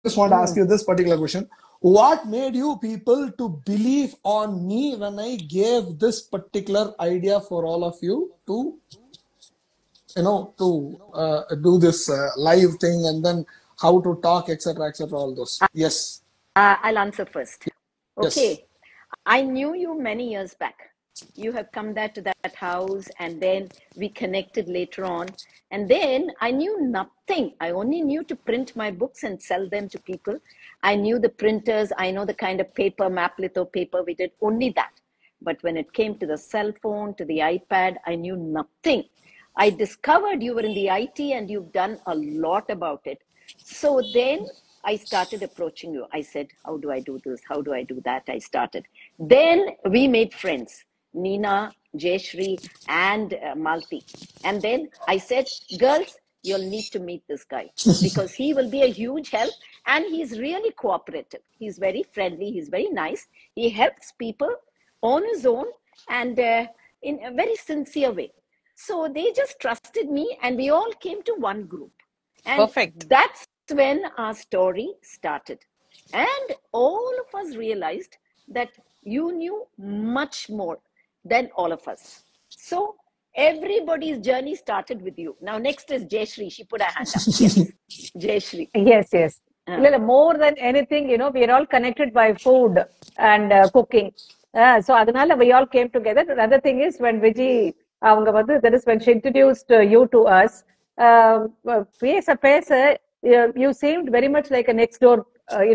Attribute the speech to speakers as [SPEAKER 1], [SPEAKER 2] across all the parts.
[SPEAKER 1] just want to ask
[SPEAKER 2] Mm.
[SPEAKER 1] you this particular question. What made you people to believe on me when I gave this particular idea for all of you to, do this live thing and then how to talk, etc., etc., all those. Yes,
[SPEAKER 2] I'll answer first.
[SPEAKER 1] yes.
[SPEAKER 2] Okay. I knew you many years back. You have come there to that house, and then we connected later on. And then I knew nothing. I only knew to print my books and sell them to people. I knew the printers, I know the kind of paper, map litho paper we did, only that. But when it came to the cell phone, to the iPad, I knew nothing. I discovered you were in the IT and you've done a lot about it. So then I started approaching you. I said, how do I do this? How do I do that? I started. Then we made friends, Nina, Jayashri, and Malti. And then I said, girls, you'll need to meet this guy because he will be a huge help and he's really cooperative. He's very friendly. He's very nice. He helps people on his own and in a very sincere way. So they just trusted me and we all came to one group. And
[SPEAKER 3] Perfect.
[SPEAKER 2] that's when our story started. And all of us realized that you knew much more than all of us. So everybody's journey started with you. Now, next is Jayashri. She put her hand up. Yes, Jayashri.
[SPEAKER 4] Yes, yes.
[SPEAKER 2] Uh,
[SPEAKER 4] More than anything, we are all connected by food and cooking. So அதனால we all came together. Another thing is when Viji, that is when she introduced you to us, பேச you seemed very much like a next door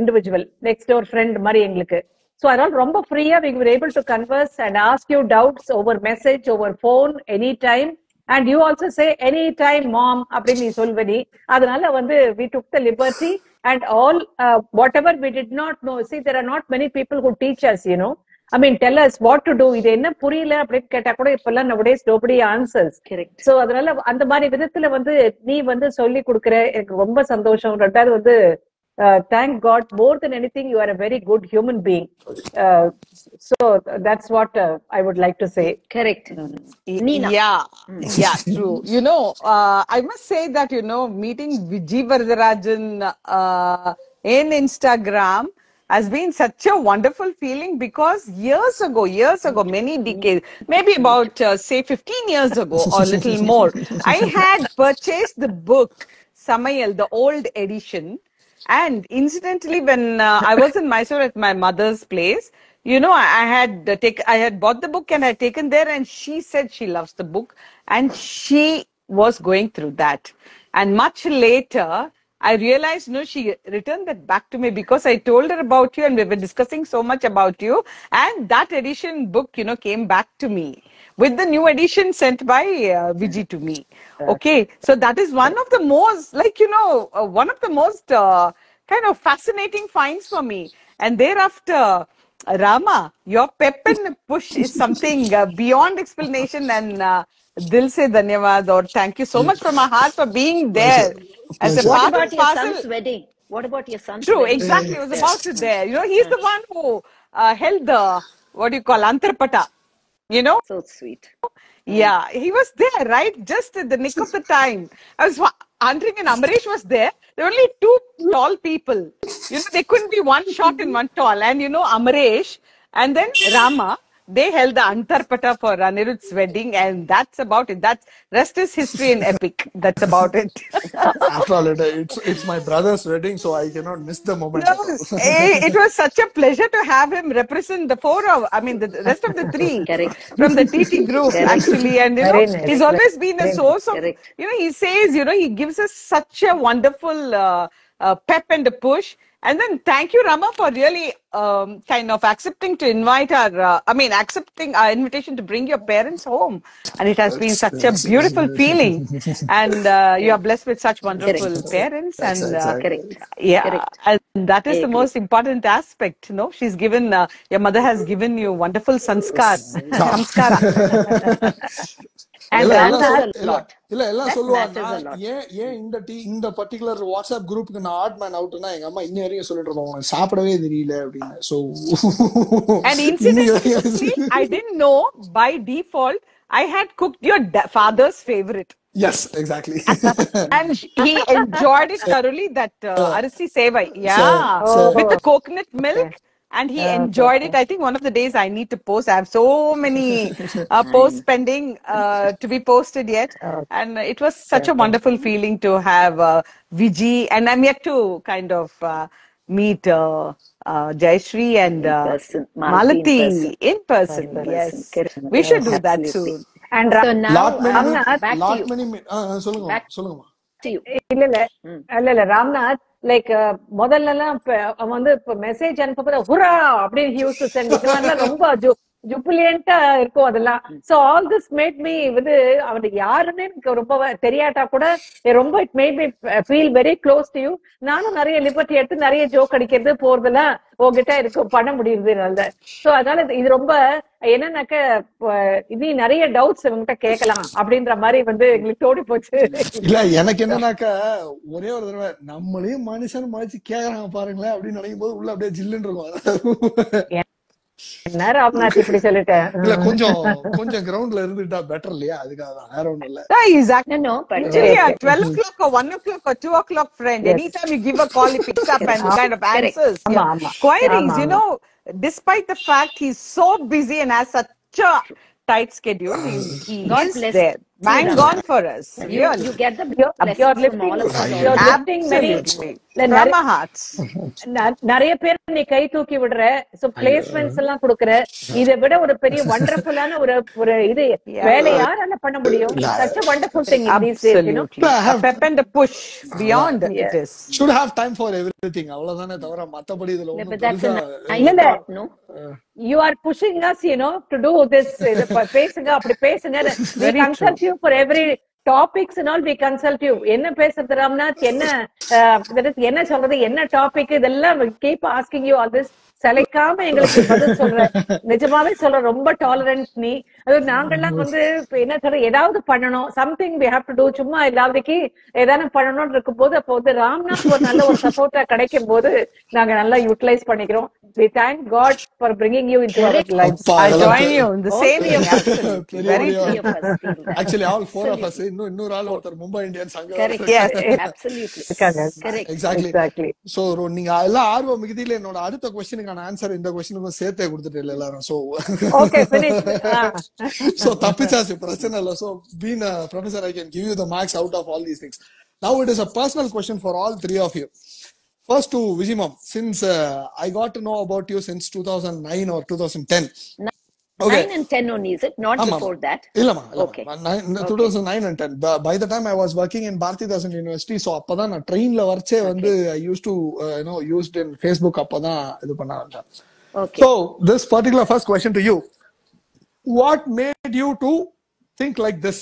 [SPEAKER 4] individual, next door friend மாதிரி எங்களுக்கு. So அதனால ரொம்ப ஃப்ரீயா we were able to converse and ask you doubts over message, over phone, anytime. And you also say anytime mom அப்படின்னு நீ சொல்வ. அதனால we took the liberty and all whatever we did not know. See, there are not many people who teach us. I mean, tell us what to do. இது என்ன புரியல அப்படின்னு கேட்டா கூட இப்பெல்லாம் nowadays nobody answers.
[SPEAKER 2] correct.
[SPEAKER 4] So அதனால அந்த மாதிரி விதத்துல நீ சொல்லி கொடுக்குற எனக்கு ரொம்ப சந்தோஷம். ரெண்டாவது thank God, more than anything, you are a very good human being. So that's what I would like to say.
[SPEAKER 2] Correct. Nina.
[SPEAKER 3] Yeah, true. I must say that, meeting Vijay Varadarajan in Instagram has been such a wonderful feeling because years ago, many decades, maybe about, say, 15 years ago or a little more, I had purchased the book, Samayal, the old edition. And incidentally, when I was in Mysore at my mother's place, I had bought the book and I had taken there, and she said she loves the book and she was going through that. And much later, I realized, she returned that back to me because I told her about you and we were discussing so much about you. And that edition book, came back to me with the new edition sent by Vijay to me. Okay. So that is one of the most, one of the most kind of fascinating finds for me. And thereafter, Rama, your pep and push is something beyond explanation, and Dil se dhanyavad, or thank you so much from my heart for being there as a
[SPEAKER 1] Pleasure.
[SPEAKER 2] What
[SPEAKER 3] part
[SPEAKER 2] about
[SPEAKER 3] and
[SPEAKER 2] your
[SPEAKER 3] parcel.
[SPEAKER 2] son's wedding? What about your son's
[SPEAKER 3] True,
[SPEAKER 2] wedding?
[SPEAKER 3] exactly. I was about to there. He's the one who held the, what do you call, Antarpata.
[SPEAKER 2] So sweet.
[SPEAKER 3] Yeah, he was there, right? Just at the nick of the time. I was wondering, and Amresh was there. There were only two tall people. They couldn't be one short and one tall. And Amresh and then Rama, they held the Antarpata for Anirudh's wedding, and that's about it. That's rest is history and epic. That's about it.
[SPEAKER 1] After all, it's my brother's wedding, so I cannot miss the moment
[SPEAKER 3] No,
[SPEAKER 1] at all.
[SPEAKER 3] it was such a pleasure to have him represent the the rest of the three
[SPEAKER 2] Correct.
[SPEAKER 3] from the TT group,
[SPEAKER 2] Correct.
[SPEAKER 3] actually. And,
[SPEAKER 4] Very nice.
[SPEAKER 3] he's always been a source of,
[SPEAKER 2] Correct.
[SPEAKER 3] he says, he gives us such a wonderful pep and a push. And then thank you, Rama, for really kind of accepting to invite accepting our invitation to bring your parents home. And it has been such a beautiful feeling. And you are blessed with such wonderful
[SPEAKER 2] Correct.
[SPEAKER 3] parents. And
[SPEAKER 2] Correct.
[SPEAKER 3] yeah,
[SPEAKER 2] Correct.
[SPEAKER 3] and that is
[SPEAKER 2] I
[SPEAKER 3] the
[SPEAKER 2] agree.
[SPEAKER 3] most important aspect. She's given, your mother has given you wonderful samskara.
[SPEAKER 2] And
[SPEAKER 1] எல்லாம்
[SPEAKER 2] matters
[SPEAKER 1] எல்லாம்
[SPEAKER 2] a lot.
[SPEAKER 1] எல்லாம்
[SPEAKER 2] That
[SPEAKER 1] சொல்லுவா
[SPEAKER 2] matters a
[SPEAKER 1] நான்
[SPEAKER 2] lot.
[SPEAKER 1] ஏன் இந்த particular WhatsApp குரூப்புக்கு நான் odd man அவுட்னா எங்க அம்மா இன்னி வரைக்கும் சொல்லிட்டு இருக்கோம் உனக்கு சாப்பிடவே தெரியல அப்படின்னு. So
[SPEAKER 3] And incidentally, I didn't know by default I had cooked your father's favorite.
[SPEAKER 1] Yes, exactly.
[SPEAKER 3] And he enjoyed it thoroughly, that Arasi Sevai.
[SPEAKER 1] So,
[SPEAKER 3] Yeah.
[SPEAKER 1] so
[SPEAKER 3] With the
[SPEAKER 4] Oh,
[SPEAKER 3] coconut
[SPEAKER 4] okay.
[SPEAKER 3] milk. And he
[SPEAKER 4] Okay,
[SPEAKER 3] enjoyed
[SPEAKER 4] okay.
[SPEAKER 3] it. I think one of the days I need to post. I have so many posts
[SPEAKER 2] Fine.
[SPEAKER 3] pending to be posted yet.
[SPEAKER 4] Okay,
[SPEAKER 3] And it was such a
[SPEAKER 4] okay.
[SPEAKER 3] wonderful feeling to have Viji. And I'm yet to kind of meet Jayashree and
[SPEAKER 2] In person, Malati in person.
[SPEAKER 3] Malati in
[SPEAKER 4] Right,
[SPEAKER 3] person.
[SPEAKER 2] In
[SPEAKER 4] right.
[SPEAKER 2] person.
[SPEAKER 3] Yes.
[SPEAKER 2] Correct.
[SPEAKER 3] We should do
[SPEAKER 4] Yes.
[SPEAKER 3] that
[SPEAKER 2] Absolutely.
[SPEAKER 3] soon.
[SPEAKER 4] And
[SPEAKER 2] So now,
[SPEAKER 1] lot many,
[SPEAKER 4] Ramnath,
[SPEAKER 2] back to
[SPEAKER 1] lot
[SPEAKER 2] you.
[SPEAKER 1] many, சொல்லுங்க
[SPEAKER 2] Back
[SPEAKER 1] சொல்லுங்கம்மா.
[SPEAKER 2] to you.
[SPEAKER 4] இல்ல இல்ல
[SPEAKER 2] Mm.
[SPEAKER 4] இல்ல Ramnath like முதல்ல எல்லாம் அவன் வந்து இப்ப மெசேஜ் அனுப்ப ஹுரா அப்படின்னு யூஸ் டு சென்ட் இந்த மாதிரிலாம் ரொம்ப ஜுபிலியண்டா இருக்கும் அதெல்லாம். So all this made me வந்து அவனுக்கு யாருன்னு எனக்கு ரொம்ப தெரியாட்டா கூட ரொம்ப it made me feel very close to you. நானும் நிறைய லிபர்ட்டி எடுத்து நிறைய ஜோக் அடிக்கிறது போறதெல்லாம் உங்ககிட்ட இருக்கு பண்ண முடியுது நல்ல. சோ அதனால இது ரொம்ப என்னன்னாக்க இனி நிறைய டவுட்ஸ் இவங்ககிட்ட கேட்கலாம் அப்படின்ற மாதிரி வந்து எங்களுக்கு தோடி போச்சு.
[SPEAKER 1] இல்ல எனக்கு என்னன்னாக்கா ஒரே ஒரு தடவை நம்மளையும் மனுஷன் மதிச்சு கேக்குறாங்க பாருங்களேன் அப்படின்னு நினைக்கும் போது உள்ள அப்படியே ஜில்லுன்னு இருக்கும்.
[SPEAKER 4] என்ன ராம்நாத் இப்படி சொல்லிட்டேன்.
[SPEAKER 1] இல்ல கொஞ்சம் கொஞ்சம் கிரவுண்ட்ல இருந்துட்டா பெட்டர் இல்லையா, அதுக்காக தான், வேற ஒண்ணும் இல்ல.
[SPEAKER 3] He's
[SPEAKER 2] No, but
[SPEAKER 3] actually a 12 o'clock or 1 o'clock or 2 o'clock friend.
[SPEAKER 4] Yes.
[SPEAKER 3] Anytime you give a call, he picks up and
[SPEAKER 2] correct.
[SPEAKER 3] kind of
[SPEAKER 2] Correct.
[SPEAKER 3] answers
[SPEAKER 4] ஆமா
[SPEAKER 3] your
[SPEAKER 4] ஆமா
[SPEAKER 3] queries.
[SPEAKER 4] ஆமா
[SPEAKER 3] You
[SPEAKER 4] ஆமா
[SPEAKER 3] know, despite the fact he's so busy and has such a tight schedule, he
[SPEAKER 2] God
[SPEAKER 3] is
[SPEAKER 2] bless
[SPEAKER 3] there.
[SPEAKER 2] you,
[SPEAKER 3] Bang on
[SPEAKER 2] Ramnath.
[SPEAKER 3] for us,
[SPEAKER 2] You
[SPEAKER 3] really.
[SPEAKER 2] get the
[SPEAKER 4] you're
[SPEAKER 2] blessings from
[SPEAKER 4] lifting
[SPEAKER 2] all of us
[SPEAKER 4] you're
[SPEAKER 2] always.
[SPEAKER 4] lifting many
[SPEAKER 3] Absolutely. From our hearts.
[SPEAKER 4] நிறைய பேர் நீ கை தூக்கி விடுற. So placements எல்லாம் கொடுக்கற. இதை விட ஒரு பெரிய வண்டர்ஃபுல்லான ஒரு ஒரு இது
[SPEAKER 3] Yeah.
[SPEAKER 4] வேலை யாரால பண்ண முடியும்? such a wonderful thing in these days, you know.
[SPEAKER 3] Absolutely.
[SPEAKER 1] I
[SPEAKER 3] A
[SPEAKER 1] have
[SPEAKER 3] pep and a push beyond it
[SPEAKER 4] Yeah.
[SPEAKER 3] is.
[SPEAKER 1] should have time for everything, அவ்வளவுதானே தவிர மத்தபடி இதுல
[SPEAKER 2] Yeah,
[SPEAKER 1] ஒண்ணும்
[SPEAKER 2] but that's a
[SPEAKER 1] பெருசா
[SPEAKER 2] nice
[SPEAKER 4] இல்ல
[SPEAKER 2] thought, no?
[SPEAKER 4] you are pushing us, you know, to do this. இது பேசுங்க அப்படி பேசுங்க. we
[SPEAKER 3] Very
[SPEAKER 4] consult
[SPEAKER 3] true.
[SPEAKER 4] you for every topics and all. we consult you. என்ன பேசுறது ராம்நாத், என்ன that is என்ன சொல்றது, என்ன டாபிக், இதெல்லாம் keep asking you all this. சளைக்காம எங்களுக்கு பதில் சொல்ற. நிஜமாவே சொல்ற ரொம்ப டாலரன்ட் நீ. அது நாங்கெல்லாம் வந்து இப்ப என்ன சொல்ற, ஏதாவது பண்ணணும், something we have to do. சும்மா இல்லாதக்கு ஏதாவது பண்ணணும்னு இருக்கும் போது அப்போ வந்து ராம்நாத் ஒரு நல்ல ஒரு சப்போர்ட்டா கிடைக்கும் போது நாங்க நல்லா யூட்டிலைஸ் பண்ணிக்கிறோம். we thank God for bringing you into our
[SPEAKER 2] Correct.
[SPEAKER 4] lives.
[SPEAKER 1] அப்பா
[SPEAKER 3] I
[SPEAKER 1] அதெல்லாம்
[SPEAKER 3] join you in the same
[SPEAKER 2] Also,
[SPEAKER 3] thing. Absolutely. Very
[SPEAKER 1] பெரியபடியா
[SPEAKER 2] three
[SPEAKER 3] true.
[SPEAKER 2] of us feel that.
[SPEAKER 1] Actually all 4 of us,
[SPEAKER 2] Absolutely.
[SPEAKER 1] இன்னொரு ஆள் ஒருத்தர் Mumbai Indians அங்க
[SPEAKER 2] Correct.
[SPEAKER 3] Yes.
[SPEAKER 2] Absolutely.
[SPEAKER 4] இருக்காங்க.
[SPEAKER 2] Correct.
[SPEAKER 1] Exactly.
[SPEAKER 4] Exactly.
[SPEAKER 1] So நீங்க எல்லாம் ஆர்வம் மிகுதியில என்னோட அடுத்த கொஸ்டினுக்கான ஆன்சர் இந்த கொஸ்டினுக்கும் சேர்த்தே கொடுத்துட்டு எல்லாரும். So
[SPEAKER 4] Okay, finish.
[SPEAKER 1] சோ தப்பிச்சாச்சு, பிரச்சனை இல்ல. So been professor, I can give you the marks out of all these things. Now it is a personal question for all three of you. First to Vijimam, since I got to know about you since 2009 or 2010. Okay.
[SPEAKER 2] 9 and 10 only, is it? Not
[SPEAKER 1] ஆமா,
[SPEAKER 2] before that?
[SPEAKER 1] இல்லம்மா
[SPEAKER 2] Okay.
[SPEAKER 1] 2009 and 10. By the time I was working in Bharathidasan University, so அப்பதான் நான் ட்ரெயின்ல வரச்சே வந்து I used to used in Facebook, அப்பதான் இது பண்ண ஆரம்பிச்சேன்.
[SPEAKER 2] Okay.
[SPEAKER 1] So this particular first question to you, what made you to think like this?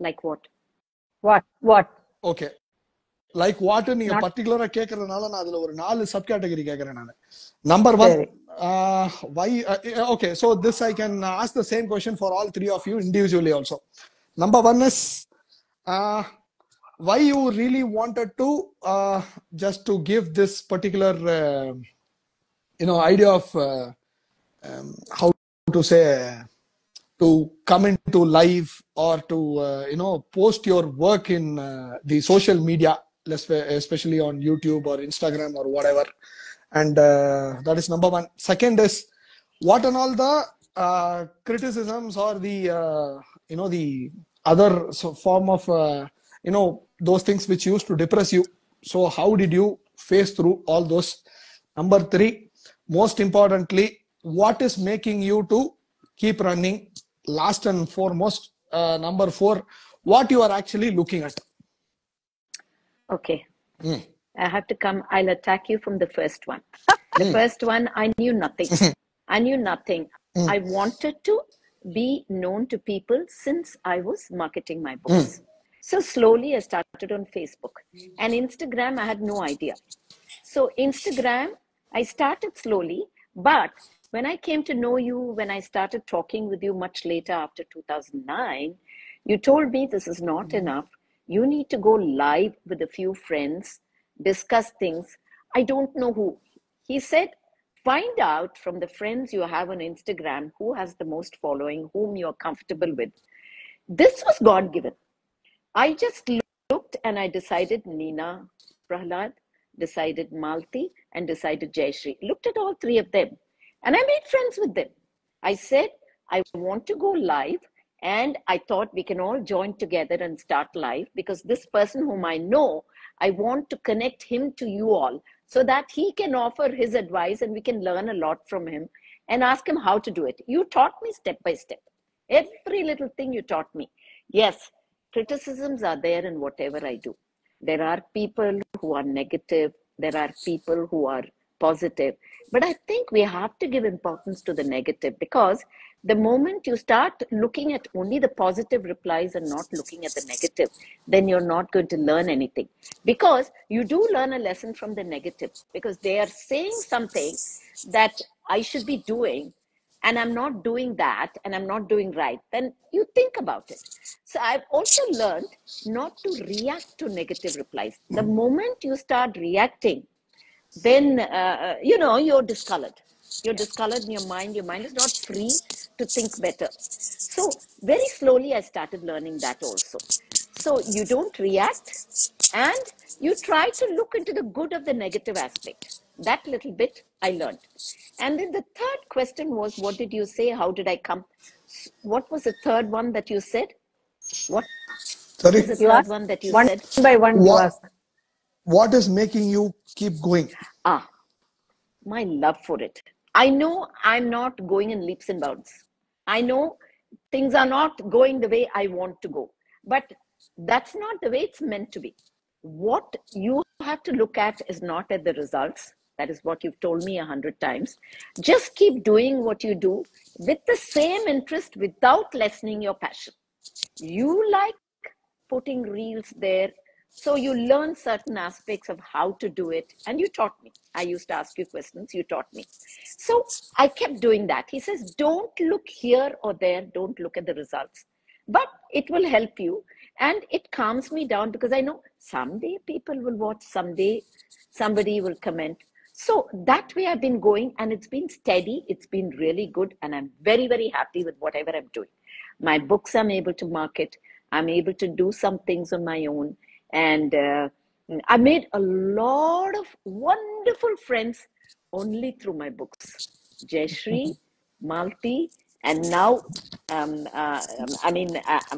[SPEAKER 2] Like what?
[SPEAKER 4] What?
[SPEAKER 1] Okay, like what நீங்க
[SPEAKER 4] Not-
[SPEAKER 1] பர்టిక్యులரா கேக்குறதுனால நான் அதுல ஒரு 4 சப் கேட்டகரி கேக்குறேன் நான். Number 1,
[SPEAKER 4] சரி.
[SPEAKER 1] why okay, so this I can ask the same question for all three of you individually also. Number 1 is why you really wanted to just to give this particular idea of how to say, to come into live or to post your work in the social media, especially on YouTube or Instagram or whatever. And that is number 1. Second is, what and all the criticisms or the the other form of those things which used to depress you. So how did you face through all those? Number 3, most importantly, what is making you to keep running? Last and foremost, number 4, what you are actually looking at.
[SPEAKER 2] Okay. I have to come. I'll attack you from the first one. The first one, I knew nothing. I knew nothing. I wanted to be known to people since I was marketing my books. So slowly I started on Facebook. And Instagram, I had no idea. So Instagram, I started slowly. But when I came to know you, when I started talking with you much later after 2009, you told me this is not enough. You need to go live with a few friends, discuss things. I don't know who. He said, find out from the friends you have on Instagram who has the most following, whom you're comfortable with. This was God given. I just looked and I decided Nina, Prahlad, decided Malti, and decided Jayashree. Looked at all three of them and I made friends with them. I said, I want to go live, and I thought we can all join together and start live, because this person whom I know, I want to connect him to you all so that he can offer his advice and we can learn a lot from him and ask him how to do it. You taught me step by step. Every little thing you taught me. Yes, criticisms are there in whatever I do. There are people who are negative. There are people who are positive. But I think we have to give importance to the negative, because the moment you start looking at only the positive replies and not looking at the negative, then you're not going to learn anything. Because you do learn a lesson from the negative, because they are saying something that I should be doing, and I'm not doing that, and I'm not doing right, then you think about it. So I've also learned not to react to negative replies. The moment you start reacting, then, you're discolored. You're discolored in your mind. Your mind is not free to think better. So very slowly, I started learning that also. So you don't react, and you try to look into the good of the negative aspect. That little bit I learned. And then the third question was, what did you say? How did I come? What was the third one that you said? What
[SPEAKER 1] Sorry?
[SPEAKER 2] is the third one that you
[SPEAKER 4] one
[SPEAKER 2] said?
[SPEAKER 4] by one you
[SPEAKER 1] What,
[SPEAKER 4] ask.
[SPEAKER 1] what is making you keep going?
[SPEAKER 2] My love for it. I know I'm not going in leaps and bounds. I know things are not going the way I want to go, but that's not the way it's meant to be. What you have to look at is not at the results. That is what you've told me 100 times. Just keep doing what you do with the same interest without lessening your passion. You like putting reels there, so you learn certain aspects of how to do it, and you taught me. I used to ask you questions, you taught me. So I kept doing that. He says, don't look here or there, don't look at the results, but it will help you, and it calms me down, because I know someday people will watch, someday somebody will comment. So that way I've been going, and it's been steady, it's been really good, and I'm very, very happy with whatever I'm doing. My books I'm able to market. I'm able to do some things on my own. And I made a lot of wonderful friends only through my books. Jayashree, Malti, and now,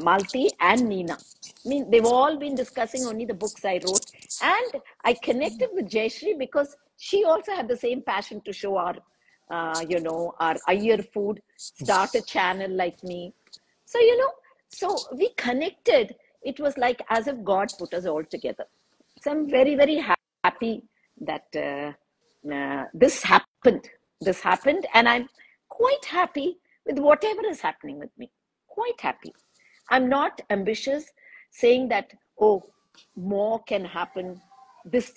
[SPEAKER 2] Malti and Nina. I mean, they've all been discussing only the books I wrote. And I connected with Jayashree because she also had the same passion to show our Iyer food, start a channel like me. So, so we connected. It was like as if God put us all together. So I'm very, very happy that this happened. This happened, and I'm quite happy with whatever is happening with me. Quite happy. I'm not ambitious, saying that, oh, more can happen.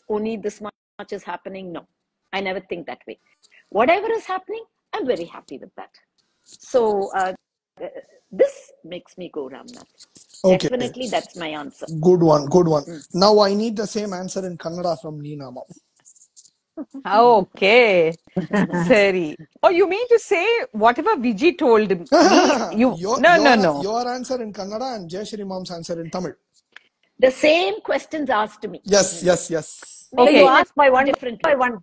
[SPEAKER 2] Only this much is happening. No, I never think that way. Whatever is happening, I'm very happy with that. So this makes me go, Ramnath.
[SPEAKER 1] Okay.
[SPEAKER 2] Definitely, that's my answer.
[SPEAKER 1] Good one, good one. Now I need the same answer in Kannada from Nina ma'am.
[SPEAKER 3] Okay. Sari. Oh, you mean to say whatever Vijay told me? No.
[SPEAKER 1] Your answer in Kannada and Jayashree mom's answer in Tamil.
[SPEAKER 2] The same questions asked to me.
[SPEAKER 1] Yes.
[SPEAKER 4] Okay, you ask by one
[SPEAKER 2] differently.
[SPEAKER 4] by one.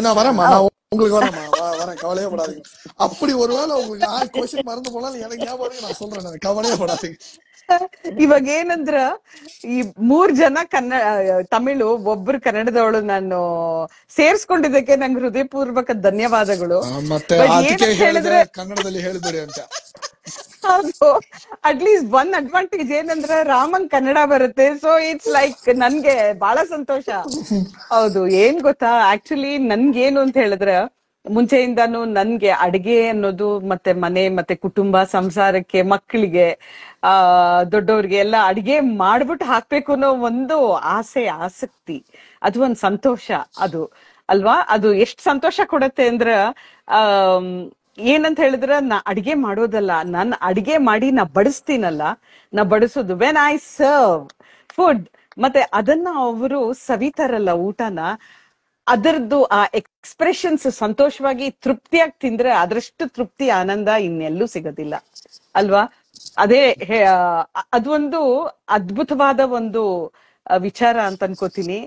[SPEAKER 1] நான் வரேம்மா, நான் உங்களுக்கு வரேன், கவலையே படாதீங்க. அப்படி ஒருவேளை உங்களுக்கு நான் கொஸ்டின் மறந்து போனாலும் எனக்கு ஞாபகம் இருக்கு, நான் சொல்றேன், கவலையே படாதீங்க.
[SPEAKER 3] ಇವಾಗ ಏನಂದ್ರ ಈ 3 ಜನ ತಮಿಳು, ಒಬ್ರು ಕನ್ನಡದವಳು ನಾನು ಸೇರ್ಸ್ಕೊಂಡಿದ್ದಕ್ಕೆ ನಂಗೆ ಹೃದಯಪೂರ್ವಕ ಧನ್ಯವಾದಗಳು.
[SPEAKER 1] ಮತ್ತೆ ಅದಕ್ಕೆ ಹೇಳಿದ್ರೆ ಕನ್ನಡದಲ್ಲಿ ಹೇಳ್ಬೇಡಿ ಅಂತ.
[SPEAKER 3] ಹೌದು, ಅಟ್ಲೀಸ್ಟ್ ಒನ್ ಅಡ್ವಾಂಟೇಜ್ ಏನಂದ್ರೆ ರಾಮನ್ ಕನ್ನಡ ಬರುತ್ತೆ. ಸೊ ಇಟ್ಸ್ ಲೈಕ್ ನನ್ಗೆ ಬಹಳ ಸಂತೋಷ. ಹೌದು, ಏನ್ ಗೊತ್ತಾ, ಆಕ್ಚುಲಿ ನನ್ಗೇನು ಅಂತ ಹೇಳಿದ್ರೆ ಮುಂಚೆಯಿಂದಾನು ನನ್ಗೆ ಅಡಿಗೆ ಅನ್ನೋದು, ಮತ್ತೆ ಮನೆ, ಮತ್ತೆ ಕುಟುಂಬ, ಸಂಸಾರಕ್ಕೆ, ಮಕ್ಕಳಿಗೆ, ದೊಡ್ಡವ್ರಿಗೆ ಎಲ್ಲ ಅಡಿಗೆ ಮಾಡ್ಬಿಟ್ಟು ಹಾಕ್ಬೇಕು ಅನ್ನೋ ಒಂದು ಆಸೆ, ಆಸಕ್ತಿ, ಅದು ಒಂದ್ ಸಂತೋಷ. ಅದು ಅಲ್ವಾ, ಅದು ಎಷ್ಟ್ ಸಂತೋಷ ಕೊಡತ್ತೆ ಅಂದ್ರ ಏನಂತ ಹೇಳಿದ್ರ, ನಾ ಅಡಿಗೆ ಮಾಡೋದಲ್ಲ, ನಾನ್ ಅಡಿಗೆ ಮಾಡಿ ನಾ ಬಡಿಸ್ತೀನಲ್ಲ, ನಾ ಬಡಿಸೋದು ವೆನ್ ಐ ಸರ್ವ್ ಫುಡ್, ಮತ್ತೆ ಅದನ್ನ ಅವರು ಸವಿತಾರಲ್ಲ ಊಟನ, ಅದರದ್ದು ಆ ಎಕ್ಸ್ಪ್ರೆಷನ್ಸ್ ಸಂತೋಷವಾಗಿ ತೃಪ್ತಿಯಾಗಿ ತಿಂದ್ರೆ ಅದರಷ್ಟು ತೃಪ್ತಿ, ಆನಂದ ಇನ್ನೆಲ್ಲೂ ಸಿಗೋದಿಲ್ಲ ಅಲ್ವಾ. ಅದೇ ಅದೊಂದು ಅದ್ಭುತವಾದ ಒಂದು ವಿಚಾರ ಅಂತ ಅನ್ಕೋತೀನಿ.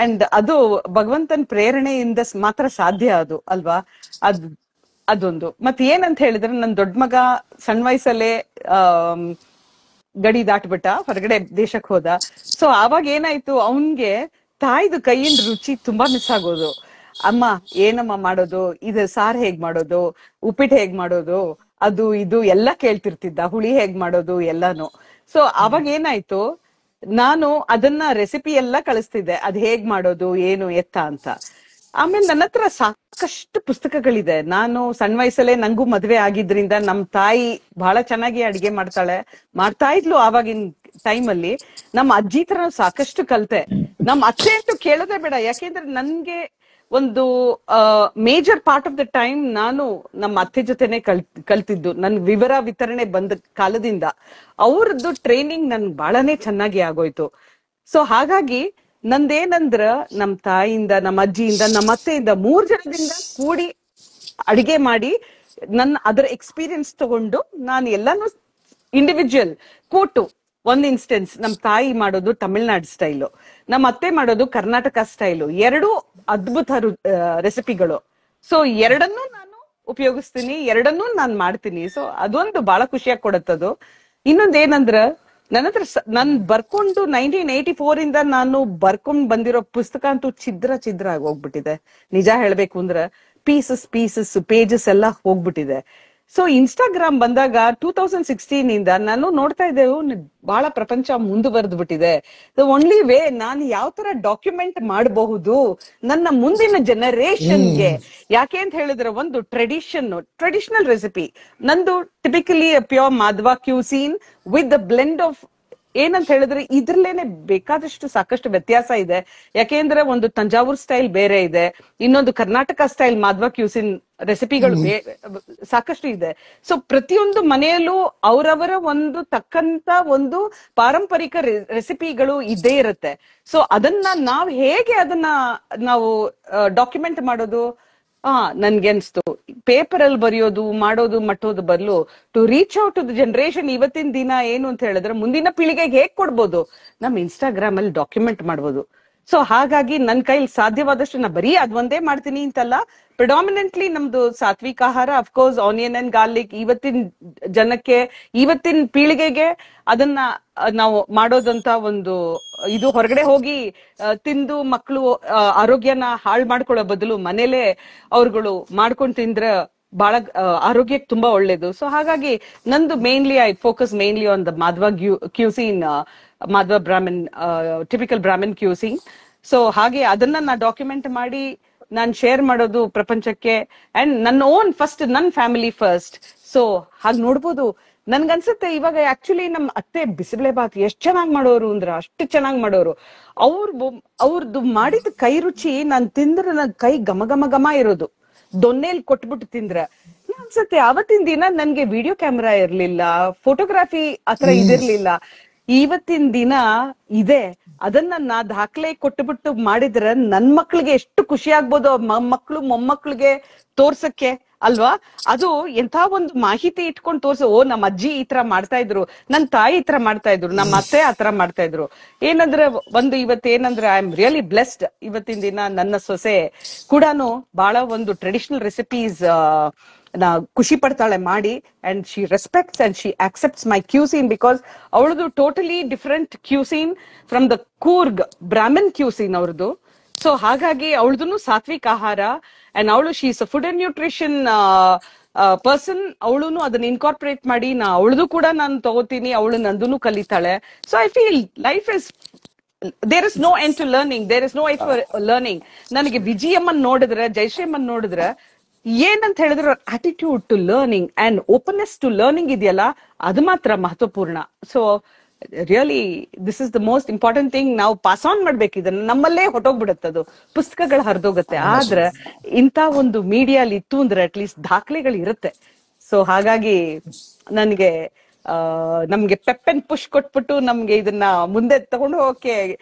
[SPEAKER 3] ಅಂಡ್ ಅದು ಭಗವಂತನ ಪ್ರೇರಣೆಯಿಂದ ಮಾತ್ರ ಸಾಧ್ಯ ಅದು ಅಲ್ವಾ. ಅದೊಂದು ಮತ್ತೆ ಏನಂತ ಹೇಳಿದ್ರೆ, ನನ್ ದೊಡ್ಡ ಮಗ ಸಣ್ಣ ವಯಸ್ಸಲ್ಲೇ ಗಡಿ ದಾಟ್ಬಿಟ್ಟ, ಹೊರಗಡೆ ದೇಶಕ್ಕೆ ಹೋದ. ಸೊ ಆವಾಗ ಏನಾಯ್ತು, ಅವನ್ಗೆ ತಾಯಿದು ಕೈಯಿಂದ ರುಚಿ ತುಂಬಾ ಮಿಸ್ ಆಗೋದು. ಅಮ್ಮ ಏನಮ್ಮ ಮಾಡೋದು, ಇದು ಸಾರ್ ಹೇಗ್ ಮಾಡೋದು, ಉಪ್ಪಿಟ್ಟು ಹೇಗ್ ಮಾಡೋದು, ಅದು ಇದು ಎಲ್ಲ ಕೇಳ್ತಿರ್ತಿದ್ದ, ಹುಳಿ ಹೇಗ್ ಮಾಡೋದು ಎಲ್ಲಾನು. ಸೊ ಅವಾಗ ಏನಾಯ್ತು, ನಾನು ಅದನ್ನ ರೆಸಿಪಿ ಎಲ್ಲ ಕಳಿಸ್ತಿದ್ದೆ, ಅದ್ ಹೇಗ್ ಮಾಡೋದು ಏನು ಎತ್ತ ಅಂತ. ಆಮೇಲೆ ನನ್ನ ಹತ್ರ ಸಾಕಷ್ಟು ಪುಸ್ತಕಗಳಿದೆ. ನಾನು ಸಣ್ಣ ವಯಸ್ಸಲ್ಲೇ ನಂಗೂ ಮದ್ವೆ ಆಗಿದ್ರಿಂದ ನಮ್ ತಾಯಿ ಬಹಳ ಚೆನ್ನಾಗಿ ಅಡಿಗೆ ಮಾಡ್ತಾ ಇದ್ಲು. ಆವಾಗಿನ ಟೈಮಲ್ಲಿ ನಮ್ಮ ಅಜ್ಜಿ ತರ ಸಾಕಷ್ಟು ಕಲ್ತೆ. ನಮ್ ಅತ್ತೆ ಅಂತೂ ಕೇಳೋದೇ ಬೇಡ, ಯಾಕೆಂದ್ರೆ ನನ್ಗೆ ಒಂದು major part of the time ನಾನು ನಮ್ಮ ಅತ್ತೆ ಜೊತೆನೆ ಕಲ್ತಿದ್ದು. ನನ್ ವಿವರ ವಿತರಣೆ ಬಂದ ಕಾಲದಿಂದ ಅವ್ರದ್ದು ಟ್ರೈನಿಂಗ್ ನನ್ ಬಹಳನೇ ಚೆನ್ನಾಗಿ ಆಗೋಯ್ತು. ಸೊ ಹಾಗಾಗಿ ನಂದೇನಂದ್ರ ನಮ್ ತಾಯಿಯಿಂದ, ನಮ್ಮ ಅಜ್ಜಿಯಿಂದ, ನಮ್ಮ ಅತ್ತೆಯಿಂದ 3 ಜನದಿಂದ ಕೂಡಿ ಅಡಿಗೆ ಮಾಡಿ ಅದರ ಎಕ್ಸ್ಪೀರಿಯನ್ಸ್ ತಗೊಂಡು ನಾನು ಎಲ್ಲಾನು ಇಂಡಿವಿಜುವಲ್ ಕೂಟು. ಒಂದ್ ಇನ್ಸ್ಟೆನ್ಸ್, ನಮ್ ತಾಯಿ ಮಾಡೋದು ತಮಿಳ್ನಾಡು ಸ್ಟೈಲು, ನಮ್ಮ ಅತ್ತೆ ಮಾಡೋದು ಕರ್ನಾಟಕ ಸ್ಟೈಲು, 2 ಅದ್ಭುತ ರೆಸಿಪಿಗಳು. ಸೊ ಎರಡನ್ನೂ ನಾನು ಉಪಯೋಗಿಸ್ತೀನಿ, ಎರಡನ್ನೂ ನಾನು ಮಾಡ್ತೀನಿ. ಸೊ ಅದೊಂದು ಬಹಳ ಖುಷಿಯಾಗಿ ಕೊಡತ್ತದು. ಇನ್ನೊಂದೇನಂದ್ರ, ನನ್ನ ಹತ್ರ ನಾನ್ ಬರ್ಕೊಂಡು 1984 ಇಂದ ನಾನು ಬರ್ಕೊಂಡ್ ಬಂದಿರೋ ಪುಸ್ತಕ ಅಂತೂ ಛಿದ್ರ ಆಗಿ ಹೋಗ್ಬಿಟ್ಟಿದೆ. ನಿಜ ಹೇಳ್ಬೇಕು ಅಂದ್ರೆ ಪೀಸಸ್ ಪೇಜಸ್ ಎಲ್ಲ ಹೋಗ್ಬಿಟ್ಟಿದೆ. ಸೊ ಇನ್ಸ್ಟಾಗ್ರಾಮ್ ಬಂದಾಗ 2016 ಇಂದ ನಾನು ನೋಡ್ತಾ ಇದ್ದೇವೆ, ಬಹಳ ಪ್ರಪಂಚ ಮುಂದುವರೆದು ಬಿಟ್ಟಿದೆ. ಓನ್ಲಿ ವೇ ನಾನು ಯಾವ ತರ ಡಾಕ್ಯುಮೆಂಟ್ ಮಾಡಬಹುದು ನನ್ನ ಮುಂದಿನ ಜನರೇಷನ್ಗೆ. ಯಾಕೆ ಅಂತ ಹೇಳಿದ್ರೆ, ಒಂದು ಟ್ರೆಡಿಷನಲ್ ರೆಸಿಪಿ ನಂದು typically pure Madhwa cuisine with the blend of, ಏನಂತ ಹೇಳಿದ್ರೆ ಇದ್ರಲ್ಲೇನೆ ಬೇಕಾದಷ್ಟು ಸಾಕಷ್ಟು ವ್ಯತ್ಯಾಸ ಇದೆ. ಯಾಕೆಂದ್ರೆ ಒಂದು ತಂಜಾವೂರ್ ಸ್ಟೈಲ್ ಬೇರೆ ಇದೆ, ಇನ್ನೊಂದು ಕರ್ನಾಟಕ ಸ್ಟೈಲ್ ಮಾಧ್ವ ಕ್ಯೂಸಿನ್ ರೆಸಿಪಿಗಳು ಸಾಕಷ್ಟು ಇದೆ. ಸೊ ಪ್ರತಿಯೊಂದು ಮನೆಯಲ್ಲೂ ಅವರವರ ಒಂದು ತಕ್ಕಂತ ಒಂದು ಪಾರಂಪರಿಕ ರೆಸಿಪಿಗಳು ಇದ್ದೇ ಇರುತ್ತೆ. ಸೊ ಅದನ್ನ ನಾವು ಹೇಗೆ ನಾವು ಡಾಕ್ಯುಮೆಂಟ್ ಮಾಡೋದು, ನನ್ಗೆ ಅನ್ಸ್ತು ಪೇಪರ್ ಅಲ್ಲಿ ಬರೆಯೋದು ಮಾಡೋದು ಮಟ್ಟೋದು ಬದಲು to reach out to the generation. ಇವತ್ತಿನ ದಿನ ಏನು ಅಂತ ಹೇಳಿದ್ರೆ, ಮುಂದಿನ ಪೀಳಿಗೆಗೆ ಹೇಗ್ ಕೊಡ್ಬೋದು, ನಮ್ ಇನ್ಸ್ಟಾಗ್ರಾಮ್ ಅಲ್ಲಿ ಡಾಕ್ಯುಮೆಂಟ್ ಮಾಡ್ಬೋದು. ಸೊ ಹಾಗಾಗಿ ನನ್ ಕೈಲಿ ಸಾಧ್ಯವಾದಷ್ಟು ನಾ ಬರೀ ಅದೊಂದೇ ಮಾಡ್ತೀನಿ ಅಂತಲ್ಲ, ಪ್ರಿಡಾಮಿನೆಂಟ್ಲಿ ನಮ್ದು ಸಾತ್ವಿಕ ಆಹಾರ, ಅಫ್ಕೋರ್ಸ್ ಆನಿಯನ್ ಅಂಡ್ ಗಾರ್ಲಿಕ್. ಇವತ್ತಿನ ಜನಕ್ಕೆ, ಇವತ್ತಿನ ಪೀಳಿಗೆಗೆ ಅದನ್ನ ನಾವು ಮಾಡೋದಂತ ಒಂದು ಇದು, ಹೊರಗಡೆ ಹೋಗಿ ತಿಂದು ಮಕ್ಕಳು ಆರೋಗ್ಯನ ಹಾಳು ಮಾಡ್ಕೊಳ್ಳೋ ಬದಲು ಮನೇಲೆ ಅವ್ರುಗಳು ಮಾಡ್ಕೊಂಡು ತಿಂದ್ರೆ ಬಹಳ ಆರೋಗ್ಯಕ್ಕೆ ತುಂಬಾ ಒಳ್ಳೇದು. ಸೊ ಹಾಗಾಗಿ ನಂದು mainly I focus mainly on the Madhwa cuisine, Madhwa Brahmin, typical Brahmin cuisine. So ಹಾಗೆ ಅದನ್ನ ನಾ ಡಾಕ್ಯುಮೆಂಟ್ ಮಾಡಿ ನಾನ್ ಶೇರ್ ಮಾಡೋದು ಪ್ರಪಂಚಕ್ಕೆ. ಅಂಡ್ ನನ್ನ ಓನ್ ಫಸ್ಟ್, ನನ್ ಫ್ಯಾಮಿಲಿ ಫಸ್ಟ್. ಸೊ ಹಾಗೆ ನೋಡ್ಬೋದು. ನನ್ಗನ್ಸುತ್ತೆ ಇವಾಗ ಆಕ್ಚುಲಿ ನಮ್ ಅತ್ತೆ ಬಿಸಿಬೇಳೆ ಬಾತ್ ಎಷ್ಟ್ ಚೆನ್ನಾಗ್ ಮಾಡೋರು ಅಂದ್ರೆ ಅಷ್ಟು ಚೆನ್ನಾಗ್ ಮಾಡೋರು. ಅವ್ರದ್ದು ಮಾಡಿದ ಕೈ ರುಚಿ ನಾನ್ ತಿಂದ್ರೆ ನನ್ ಕೈ ಘಮ ಇರೋದು. ದೊನ್ನೇಲಿ ಕೊಟ್ಬಿಟ್ಟು ತಿಂದ್ರ ಅನ್ಸತ್ತೆ. ಅವತ್ತಿನ ದಿನ ನನ್ಗೆ ವಿಡಿಯೋ ಕ್ಯಾಮ್ರಾ ಇರ್ಲಿಲ್ಲ, ಫೋಟೋಗ್ರಾಫಿ ಆತರ ಇದಿರ್ಲಿಲ್ಲ. ಇವತ್ತಿನ ದಿನ ಇದೆ, ಅದನ್ನ ನಾ ದಾಖಲೆ ಕೊಟ್ಟುಬಿಟ್ಟು ಮಾಡಿದ್ರೆ ನನ್ ಮಕ್ಳಿಗೆ ಎಷ್ಟು ಖುಷಿ ಆಗ್ಬೋದು, ಮಕ್ಕಳು ಮೊಮ್ಮಕ್ಳಿಗೆ ತೋರ್ಸಕ್ಕೆ ಅಲ್ವಾ. ಅದು ಎಂತ ಒಂದು ಮಾಹಿತಿ ಇಟ್ಕೊಂಡು ತೋರ್ಸು, ಓ ನಮ್ಮ ಅಜ್ಜಿ ಈ ತರ ಮಾಡ್ತಾ ಇದ್ರು, ನನ್ ತಾಯಿ ಈ ತರ ಮಾಡ್ತಾ ಇದ್ರು, ನಮ್ಮ ಅತ್ತೆ ಆ ತರ ಮಾಡ್ತಾ ಇದ್ರು. ಏನಂದ್ರೆ ಇವತ್ತೇನಂದ್ರೆ ಐ ಆಮ್ ರಿಯಲಿ ಬ್ಲೆಸ್ಡ್. ಇವತ್ತಿನ ದಿನ ನನ್ನ ಸೊಸೆ ಕೂಡಾನು ಬಹಳ ಒಂದು ಟ್ರೆಡಿಷನಲ್ ರೆಸಿಪೀಸ್ ನಾ ಖುಷಿ ಪಡ್ತಾಳೆ ಮಾಡಿ. And she respects and she accepts my cuisine, because ಅವಳದು totally different cuisine from the Coorg Brahmin cuisine ಅವ್ರದ್ದು. ಸೊ ಹಾಗಾಗಿ ಅವಳದು ಸಾತ್ವಿಕ ಆಹಾರ. ಅಂಡ್ ಅವಳು she is a food and nutrition person. ಅವಳು ಅದನ್ನ ಇನ್ಕಾರ್ಪೊರೇಟ್ ಮಾಡಿ ಅವಳದು ಕೂಡ ನಾನು ತಗೋತೀನಿ, ಅವಳು ನಂದೂ ಕಲಿತಾಳೆ. So I feel life is, there is no end to learning, there is no end for learning. ನನಗೆ ವಿಜಯಮ್ಮನ್ ನೋಡಿದ್ರೆ, ಜಯಶ್ರೀಮನ್ ನೋಡಿದ್ರೆ ಏನಂತ ಹೇಳಿದ್ರೆ attitude to learning and openness to learning ಇದೆಯಲ್ಲ, ಅದು ಮಾತ್ರ ಮಹತ್ವಪೂರ್ಣ. So really this is the most important thing. ನಾವು ಪಾಸ್ ಆನ್ ಮಾಡ್ಬೇಕು ಇದನ್ನ, ನಮ್ಮಲ್ಲೇ ಹೊಟ್ಟೋಗ್ಬಿಡತ್ತದು, ಪುಸ್ತಕಗಳು ಹರಿದೋಗತ್ತೆ. ಆದ್ರೆ ಇಂಥ ಒಂದು ಮೀಡಿಯಾಲಿ ಇತ್ತು ಅಂದ್ರೆ ಅಟ್ಲೀಸ್ಟ್ ದಾಖಲೆಗಳು ಇರುತ್ತೆ. ಸೊ ಹಾಗಾಗಿ ನಮ್ಗೆ ಪೆಪ್ ಅಂಡ್ ಪುಷ್ ಕೊಟ್ಬಿಟ್ಟು ನಮ್ಗೆ ಇದನ್ನ ಮುಂದೆ ತಗೊಂಡು ಹೋಗಕ್ಕೆ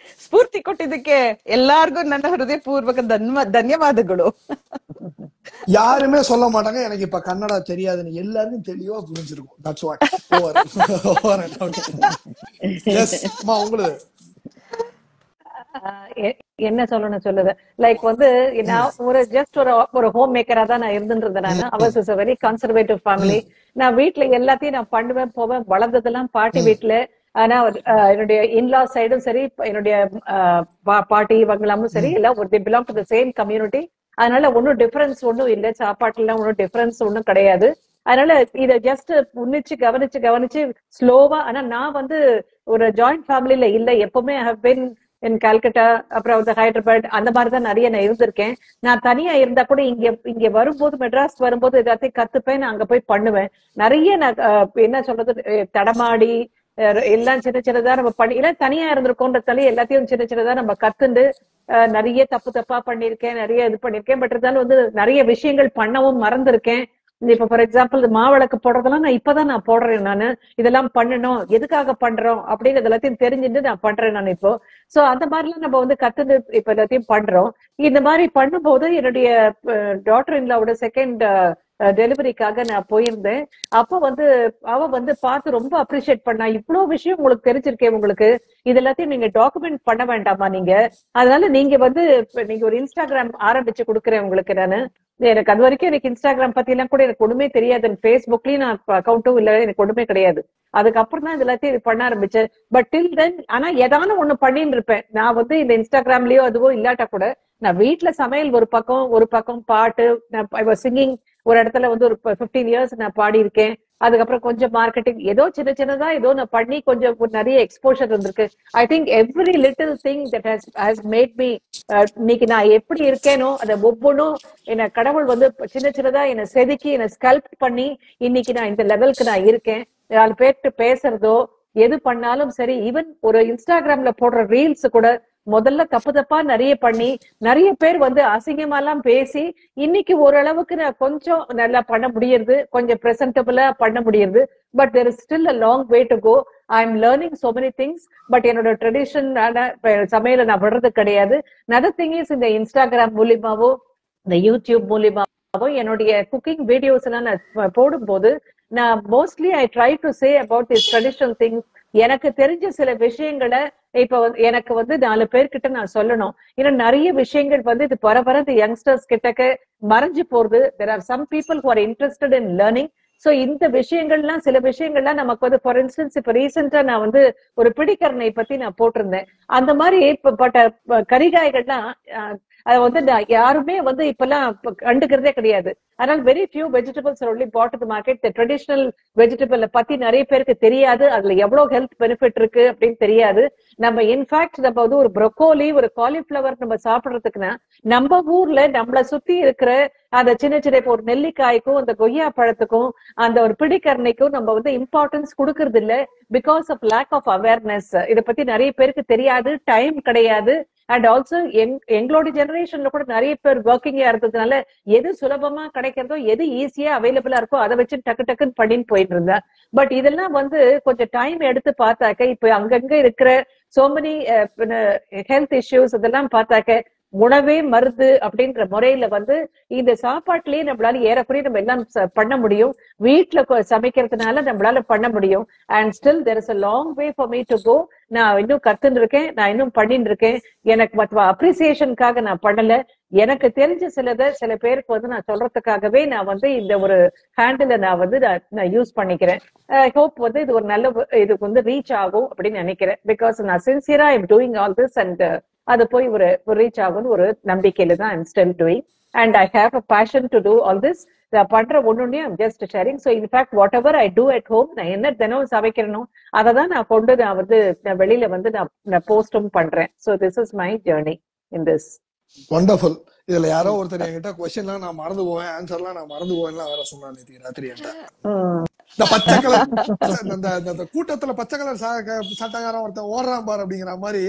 [SPEAKER 3] ಸ್ಫೂರ್ತಿ ಕೊಟ್ಟಿದ್ದಕ್ಕೆ ಎಲ್ಲಾರ್ಗು ನನ್ನ ಹೃದಯಪೂರ್ವಕ ಧನ್ಯವಾದಗಳು.
[SPEAKER 1] யாருமே சொல்ல மாட்டாங்க எனக்கு இப்ப கன்னடா தெரியாதுன்னு. எல்லாருக்கும் தெளிவா புரிஞ்சிருக்கும். That's what. Over over and out. Yes மா உங்களுக்கு
[SPEAKER 4] என்ன சொல்லணும் சொல்லுது லைக் வந்து நான் ஒரு ஜஸ்ட் ஒரு ஹோம் மேக்கரா தான் நான் இருந்துருந்தேன். நான் hours is a very conservative family. நான் வீட்டுல எல்லாத்தையும் நான் பண்ணுவேன் போவேன். வளர்ந்ததெல்லாம் பாட்டி வீட்டுல. ஆனா என்னுடைய இன்லா சைடும் சரி, என்னுடைய பாட்டி இவங்களாமும் சரி, எல்லாம் belong to the same community. அதனால ஒன்னும் டிஃபரன்ஸ் ஒன்னும் இல்லை. சாப்பாட்டுல ஒன்னும் டிஃபரன்ஸ் ஒன்னும் கிடையாது. அதனால இத ஜஸ்ட் உன்னிச்சு கவனிச்சு ஸ்லோவா. ஆனா நான் வந்து ஒரு ஜாயிண்ட் ஃபேமிலில இல்ல. எப்பவுமே I have been in Calcutta, அப்புறம் வந்து ஹைதராபாத், அந்த மாதிரிதான் நிறைய நான் இருந்திருக்கேன். நான் தனியா இருந்தா கூட இங்க வரும்போது, மெட்ராஸ் வரும்போது எல்லாத்தையும் கத்துப்பேன். நான் அங்க போய் பண்ணுவேன். நிறைய நான் என்ன சொல்றது, தடமாடி எல்லாம் சின்ன சின்னதா நம்ம பண்ணி, இல்ல தனியா இருந்திருக்கோன்றதாலே எல்லாத்தையும் சின்ன சின்னதா நம்ம கத்துண்டு நிறைய தப்பா பண்ணிருக்கேன், நிறைய இது பண்ணிருக்கேன். பட் இருந்தாலும் வந்து நிறைய விஷயங்கள் பண்ணவும் மறந்துருக்கேன். இப்ப ஃபார் எக்ஸாம்பிள் மாவிளக்கு போடுறதெல்லாம் நான் இப்பதான் நான் போடுறேன். நானு இதெல்லாம் பண்ணணும், எதுக்காக பண்றோம் அப்படின்னு எல்லாத்தையும் தெரிஞ்சுட்டு நான் பண்றேன் நான் இப்போ. சோ அந்த மாதிரிலாம் நம்ம வந்து கத்துட்டு இப்ப எல்லாத்தையும் பண்றோம். இந்த மாதிரி பண்ணும்போது என்னுடைய டாட்டர் இன்லாவோட செகண்ட் டெலிவரிக்காக நான் போயிருந்தேன். அப்ப வந்து அவ வந்து பார்த்து ரொம்ப அப்ரிஷியேட் பண்ணா. இவ்வளவு விஷயம் உங்களுக்கு தெரிஞ்சிருக்கேன், உங்களுக்கு இது எல்லாத்தையும் நீங்க டாக்குமெண்ட் பண்ண வேண்டாமா நீங்க? அதனால நீங்க வந்து நீங்க ஒரு இன்ஸ்டாகிராம் ஆரம்பிச்சு கொடுக்குறேன் உங்களுக்கு நானு. எனக்கு அது வரைக்கும் எனக்கு இன்ஸ்டாகிராம் பத்தி எல்லாம் கூட எனக்கு ஒண்ணுமே தெரியாது. பேஸ்புக்லயும் நான் அக்கௌண்ட்டும் இல்ல, எனக்கு ஒண்ணுமே கிடையாது. அதுக்கப்புறம் தான் இது எல்லாத்தையும் இது பண்ண ஆரம்பிச்சேன். பட் டில் தென் ஆனா ஏதானும் ஒண்ணு பண்ணிட்டு இருப்பேன். நான் வந்து இந்த இன்ஸ்டாகிராம்லயோ அதுவோ இல்லாட்டா கூட நான் வீட்டுல சமையல் ஒரு பக்கம் பாட்டு, நான் சிங்கிங் ஒரு இடத்துல வந்து ஒரு 15 இயர்ஸ் நான் பாடி இருக்கேன். அதுக்கப்புறம் கொஞ்சம் மார்க்கெட்டிங், ஏதோ சின்னதா ஏதோ நான் பண்ணி கொஞ்சம் நிறைய எக்ஸ்போஷர் இருந்திருக்கு. I think every little thing that has made me இன்னைக்கு நான் எப்படி இருக்கேனோ அதை ஒவ்வொன்றும் என்ன கடவுள் வந்து சின்னதா என்னை செதுக்கி என்னை ஸ்கல்ப்ட் பண்ணி இன்னைக்கு நான் இந்த லெவலுக்கு நான் இருக்கேன். 4 பேர்கிட்ட பேசுறதோ எது பண்ணாலும் சரி, ஈவன் ஒரு இன்ஸ்டாகிராம்ல போடுற ரீல்ஸ் கூட முதல்ல தப்பா நிறைய பண்ணி நிறைய பேர் வந்து அசிங்கமா எல்லாம் பேசி இன்னைக்கு ஓரளவுக்கு நான் கொஞ்சம் நல்லா பண்ண முடியுது, கொஞ்சம் பிரசன்டபிளா பண்ண முடியுது. But there is still a long way to go. I am learning so many things. But என்னோட ட்ரெடிஷன் சமையல நான் விடுறது கிடையாது. another thing is இந்த இன்ஸ்டாகிராம் மூலியமாவோ இந்த யூடியூப் மூலியமாவோ என்னுடைய குக்கிங் வீடியோஸ் எல்லாம் நான் போடும்போது நான் mostly I try to say about this traditional things. எனக்கு தெரிஞ்ச சில விஷயங்களை இப்ப எனக்கு வந்து 4 பேர்கிட்ட நான் சொல்லணும். இன்னும் நிறைய விஷயங்கள் வந்து இது பரபர இந்த யங்ஸ்டர்ஸ் கிட்டக்க மறைஞ்சு போறது. there are some people who are interested in learning. So இந்த விஷயங்கள்லாம் சில விஷயங்கள்லாம் நமக்கு வந்து ஃபார் இன்ஸ்டன்ஸ் இப்ப ரீசெண்டா நான் வந்து ஒரு பிடிக்கரணை பத்தி நான் போட்டிருந்தேன். அந்த மாதிரி பட்ட கரிகாய்கள்லாம் அதை வந்து யாருமே வந்து இப்பெல்லாம் கண்டுக்கிறதே கிடையாது. அதனால very few vegetables only bought to market. Traditional vegetable பத்தி நிறைய பேருக்கு தெரியாது. அதுல எவ்வளவு ஹெல்த் பெனிஃபிட் இருக்கு அப்படின்னு தெரியாது. நம்ம இன்ஃபேக்ட் நம்ம வந்து ஒரு ப்ரொக்கோலி ஒரு காலிஃபிளவர் நம்ம சாப்பிடுறதுக்குன்னா நம்ம ஊர்ல நம்மளை சுத்தி இருக்கிற அந்த சின்ன சின்ன ஒரு நெல்லிக்காய்க்கும் அந்த கொய்யா பழத்துக்கும் அந்த ஒரு பிடிக்கரணைக்கும் நம்ம வந்து இம்பார்ட்டன்ஸ் கொடுக்கறது இல்ல. Because of lack of awareness. இதை பத்தி நிறைய பேருக்கு தெரியாது, டைம் கிடையாது. அண்ட் ஆல்சோ எங்களோட ஜெனரேஷன்ல கூட நிறைய பேர் ஒர்க்கிங்கா இருந்ததுனால எது சுலபமா கிடைக்கிறதோ எது ஈஸியா அவைலபிளா இருக்கோ அதை வச்சு டக்குன்னு பண்ணின்னு போயிட்டு இருந்தா. பட் இதெல்லாம் வந்து கொஞ்சம் டைம் எடுத்து பார்த்தாக்க இப்ப அங்கங்க இருக்கிற சோ மெனி ஹெல்த் இஷ்யூஸ் இதெல்லாம் பார்த்தாக்க உணவே மருந்து அப்படின்ற முறையில வந்து இந்த சாப்பாட்டுலயே நம்மளால ஏறக்குறைய நம்ம எல்லாம் பண்ண முடியும். வீட்டுல சமைக்கிறதுனால நம்மளால பண்ண முடியும். And still there is a long way for me to go. நான் இன்னும் கத்துன்னு இருக்கேன், நான் இன்னும் பண்ணிட்டு இருக்கேன். எனக்கு மற்ற அப்ரிசியேஷனுக்காக நான் பண்ணல. எனக்கு தெரிஞ்ச சில பேருக்கு வந்து நான் சொல்றதுக்காகவே நான் வந்து இந்த ஒரு ஹேண்டில நான் வந்து நான் யூஸ் பண்ணிக்கிறேன். ஹோப் வந்து இது ஒரு நல்ல இதுக்கு வந்து ரீச் ஆகும் அப்படின்னு நினைக்கிறேன். பிகாஸ் நான் சின்சியரா I am doing all this and அது போய் ஒரு ரீச் ஆகும்னு ஒரு நம்பிக்கையில தான் I'm still doing. And I have a passion to do all this. பண்ற ஒண்ணுன்னே I'm just sharing. So in fact whatever I do at home, நான் என்ன தினம் சமைக்கிறேனோ அதை தான் நான் வந்து வெளியில வந்து நான் போஸ்டும் பண்றேன். So this is my journey in this.
[SPEAKER 1] Wonderful. இதுல யாரோ ஒருத்தர் என்கிட்ட கொஸ்டின்லாம் நான் மறந்து போவேன், ஆன்சர்லாம் நான் மறந்து போவேன்லாம் வேற சொன்னான் நேற்று ராத்திரி என்கிட்ட. இந்த பச்சை கலர் இந்த கூட்டத்துல பச்சை கலர் சட்டக்காரன் ஒருத்தன் ஓடுறான் பாரு அப்படிங்கிற மாதிரி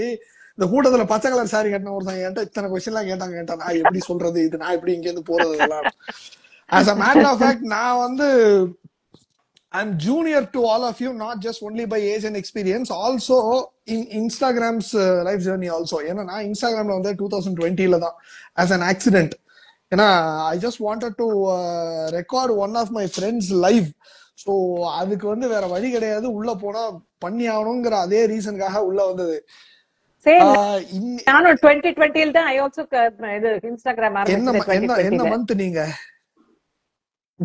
[SPEAKER 1] இந்த கூட்டத்துல பச்சை கலர் சாரி கட்டின ஒருத்தன் என்கிட்ட இத்தனை கொஸ்டின் எல்லாம் கேட்டாங்க. நான் எப்படி சொல்றது, இது நான் எப்படி இங்க இருந்து போறது எல்லாம். As a matter of fact, நான் வந்து I'm junior to all of you, not just only by age and experience, also in Instagram's life journey also. ஏன்னா நான் இன்ஸ்டாகிராம்ல வந்து 2020ல தான் as an accident ஏன்னா I just wanted to record one of my friends live. So அதுக்கு வந்து வேற வழி கிடையாது, உள்ள போனா பண்ணி ஆகணுங்கிற அதே ரீசனுக்காக உள்ள வந்தது.
[SPEAKER 4] நானும் 2020 தான் ஐ ஆல்சோ இது இன்ஸ்டாகிராம்
[SPEAKER 1] என்ன மந்த் நீங்க?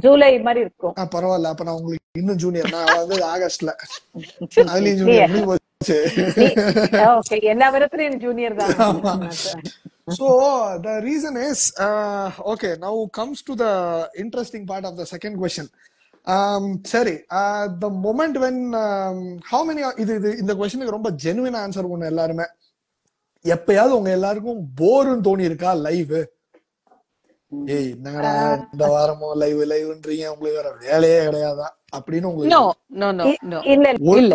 [SPEAKER 4] ஜூலை மாதிரி இருக்கும்.
[SPEAKER 1] பரவாயில்ல, அப்ப நான் உங்களுக்கு இன்னும் ஜூனியர். நான் வந்து ஆகஸ்ட்ல அதுலயும் ஜூனியர் போச்சு.
[SPEAKER 4] ஓகே, எல்லா விதத்திலயும் ஜூனியர் தான்.
[SPEAKER 1] So the reason is okay, now comes to the interesting part of the second question. சரி, the moment when how many இது இந்த क्वेश्चனுக்கு ரொம்ப ஜெனுவின் ஆன்சர் பண்ண எல்லாருமே, எப்பயாவது உங்க எல்லாருக்கும் போர்னு தோணி இருக்கா லைவ்? ஏய் என்னடா இந்த வாரமும் லைவ்ன்றீங்க, உங்களுக்கு வேற வேலையே கிடையாதா அப்படின்னு உங்களுக்கு?
[SPEAKER 3] No. இல்ல.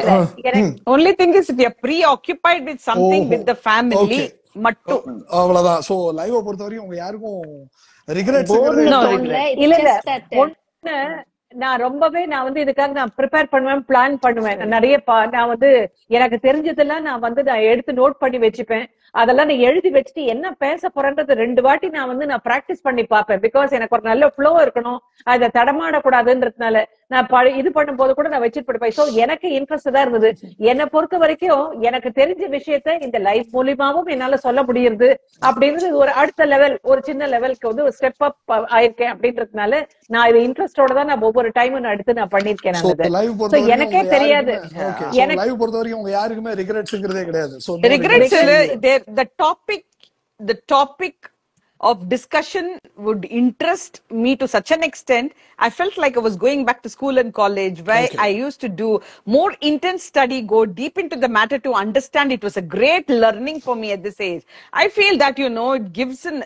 [SPEAKER 3] Only thing is we are preoccupied with something with the family மட்டும்,
[SPEAKER 1] அவ்வளவுதான். சோ லைவ் பொறுத்த வரைக்கும் உங்க யாருக்கும் ரிக்ரெட்ஸ்
[SPEAKER 4] இல்ல. நான் ரொம்பவே நான் வந்து இதுக்காக நான் ப்ரிப்பேர் பண்ணுவேன், பிளான் பண்ணுவேன். நிறைய நான் வந்து எனக்கு தெரிஞ்சதெல்லாம் நான் வந்து நான் எடுத்து நோட் பண்ணி வச்சுப்பேன். அதெல்லாம் நான் எழுதி வச்சுட்டு என்ன பேச போறேன்றது 2 வாட்டி நான் வந்து நான் பிராக்டிஸ் பண்ணி பார்ப்பேன். பிகாஸ் எனக்கு ஒரு நல்ல ஃப்ளோ இருக்கணும், அதை தடமாடக்கூடாதுன்றதுனால நான் இது பண்ணும் போது கூட நான் வச்சுட்டு படிப்பேன். சோ எனக்கு இன்ட்ரெஸ்ட் தான் இருந்தது. என்னை பொறுத்த வரைக்கும் எனக்கு தெரிஞ்ச விஷயத்த இந்த லைஃப் மூலியமாவும் என்னால சொல்ல முடியுது அப்படின்றது ஒரு அடுத்த லெவல், ஒரு சின்ன லெவலுக்கு வந்து ஒரு ஸ்டெப் அப் ஆயிருக்கேன் அப்படின்றதுனால நான் இது இன்ட்ரெஸ்டோட தான் நான் ஒவ்வொரு டைமும் நான் எடுத்து நான் பண்ணிருக்கேன். எனக்கே தெரியாது.
[SPEAKER 1] எனக்கு லைவ் பொறுத்த வரைக்கும் உங்க யாருக்குமே ரிக்ரெட்ஸ்ங்கிறதே கிடையாது.
[SPEAKER 3] The topic of discussion would interest me to such an extent. I felt like I was going back to school and college where I used to do more intense study, go deep into the matter to understand. It was a great learning for me at this age. I feel that,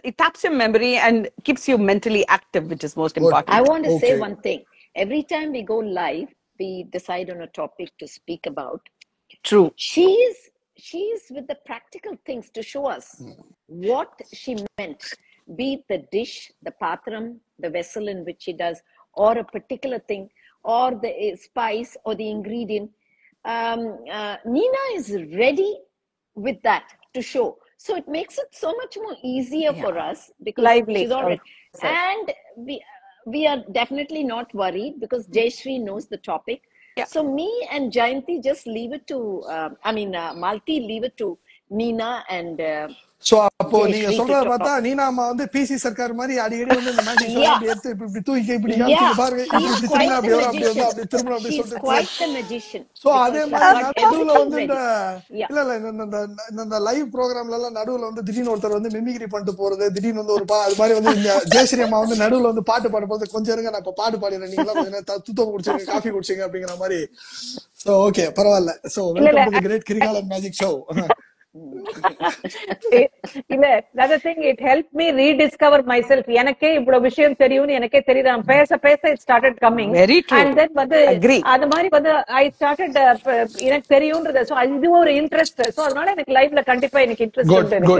[SPEAKER 3] it taps your memory and keeps you mentally active, which is most important.
[SPEAKER 2] I want to say one thing. Every time we go live, we decide on a topic to speak about.
[SPEAKER 3] True.
[SPEAKER 2] She is with the practical things to show us what she meant, be it the dish, the patram, the vessel in which she does, or a particular thing, or the spice or the ingredient. Nina is ready with that to show. So it makes it so much more easier for us because she's already. And we are definitely not worried because Jayashree knows the topic. Yeah. So me and Jayanti just leave it to, Malti leave it to Nina and
[SPEAKER 1] so அப்போ நீங்க சொல்றத பார்த்தா நீனா அம்மா வந்து PC Sarkar மாதிரி அடிக்கடி வந்து இந்த மேஜிக் எல்லாம் எடுத்து இப்படி தூக்கி இப்படி காமிச்சு பாருங்க, இப்படி திரும்ப அப்படி வரும், அப்படி வந்து அப்படி திரும்ப அப்படி சொல்லிட்டு. சோ அதே மாதிரி நடுவுல வந்து இந்த லைவ் ப்ரோக்ராம்ல எல்லாம் நடுவுல வந்து திடீர்னு ஒருத்தர் வந்து மிமிக்ரி பண்ணிட்டு போறது, திடீர்னு வந்து ஒரு அது மாதிரி வந்து இந்த ஜெயஸ்ரீ அம்மா வந்து நடுவுல வந்து பாட்டு பாட போது கொஞ்சம் இருங்க நான் இப்ப பாட்டு பாடிடுறேன், நீங்க எல்லாம் கொஞ்சம் தூத்தம் குடிச்சிங்க, காஃபி குடிச்சிங்க அப்படிங்கிற மாதிரி. சோ ஓகே, பரவாயில்ல. So welcome to the great Krikalan magic show.
[SPEAKER 4] இல்ல, another thing, it helped me rediscover myself. எனக்கே இவ்வளவு விஷயம் தெரியும்னு எனக்கே தெரியுது. நான் பேச it started coming.
[SPEAKER 3] Very true.
[SPEAKER 4] And then வந்து அது மாதிரி வந்து I started எனக்கு தெரியும்ன்றது. சோ இது ஒரு இன்ட்ரெஸ்ட். சோ அதனால எனக்கு லைஃப்ல கண்டிப்பா எனக்கு இன்ட்ரெஸ்ட் இருக்கு.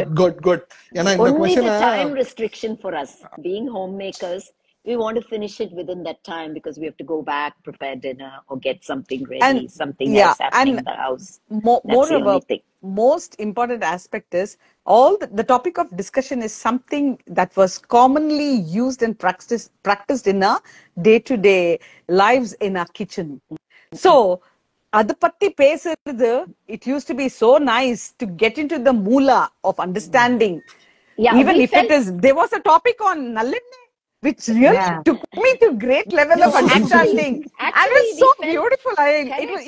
[SPEAKER 1] Good. ஏன்னா இந்த
[SPEAKER 2] question time restriction for us being homemakers. We want to finish it within that time because we have to go back, prepare dinner or get something ready, something else happening in the house.
[SPEAKER 3] Moreover, most important aspect is the topic of discussion is something that was commonly used and practiced in our day-to-day lives in our kitchen. So, adu patti pesறது, it used to be so nice to get into the moola of understanding. Yeah, even if there was a topic on nalenne, which really took me to great level of understanding. And it was so beautiful.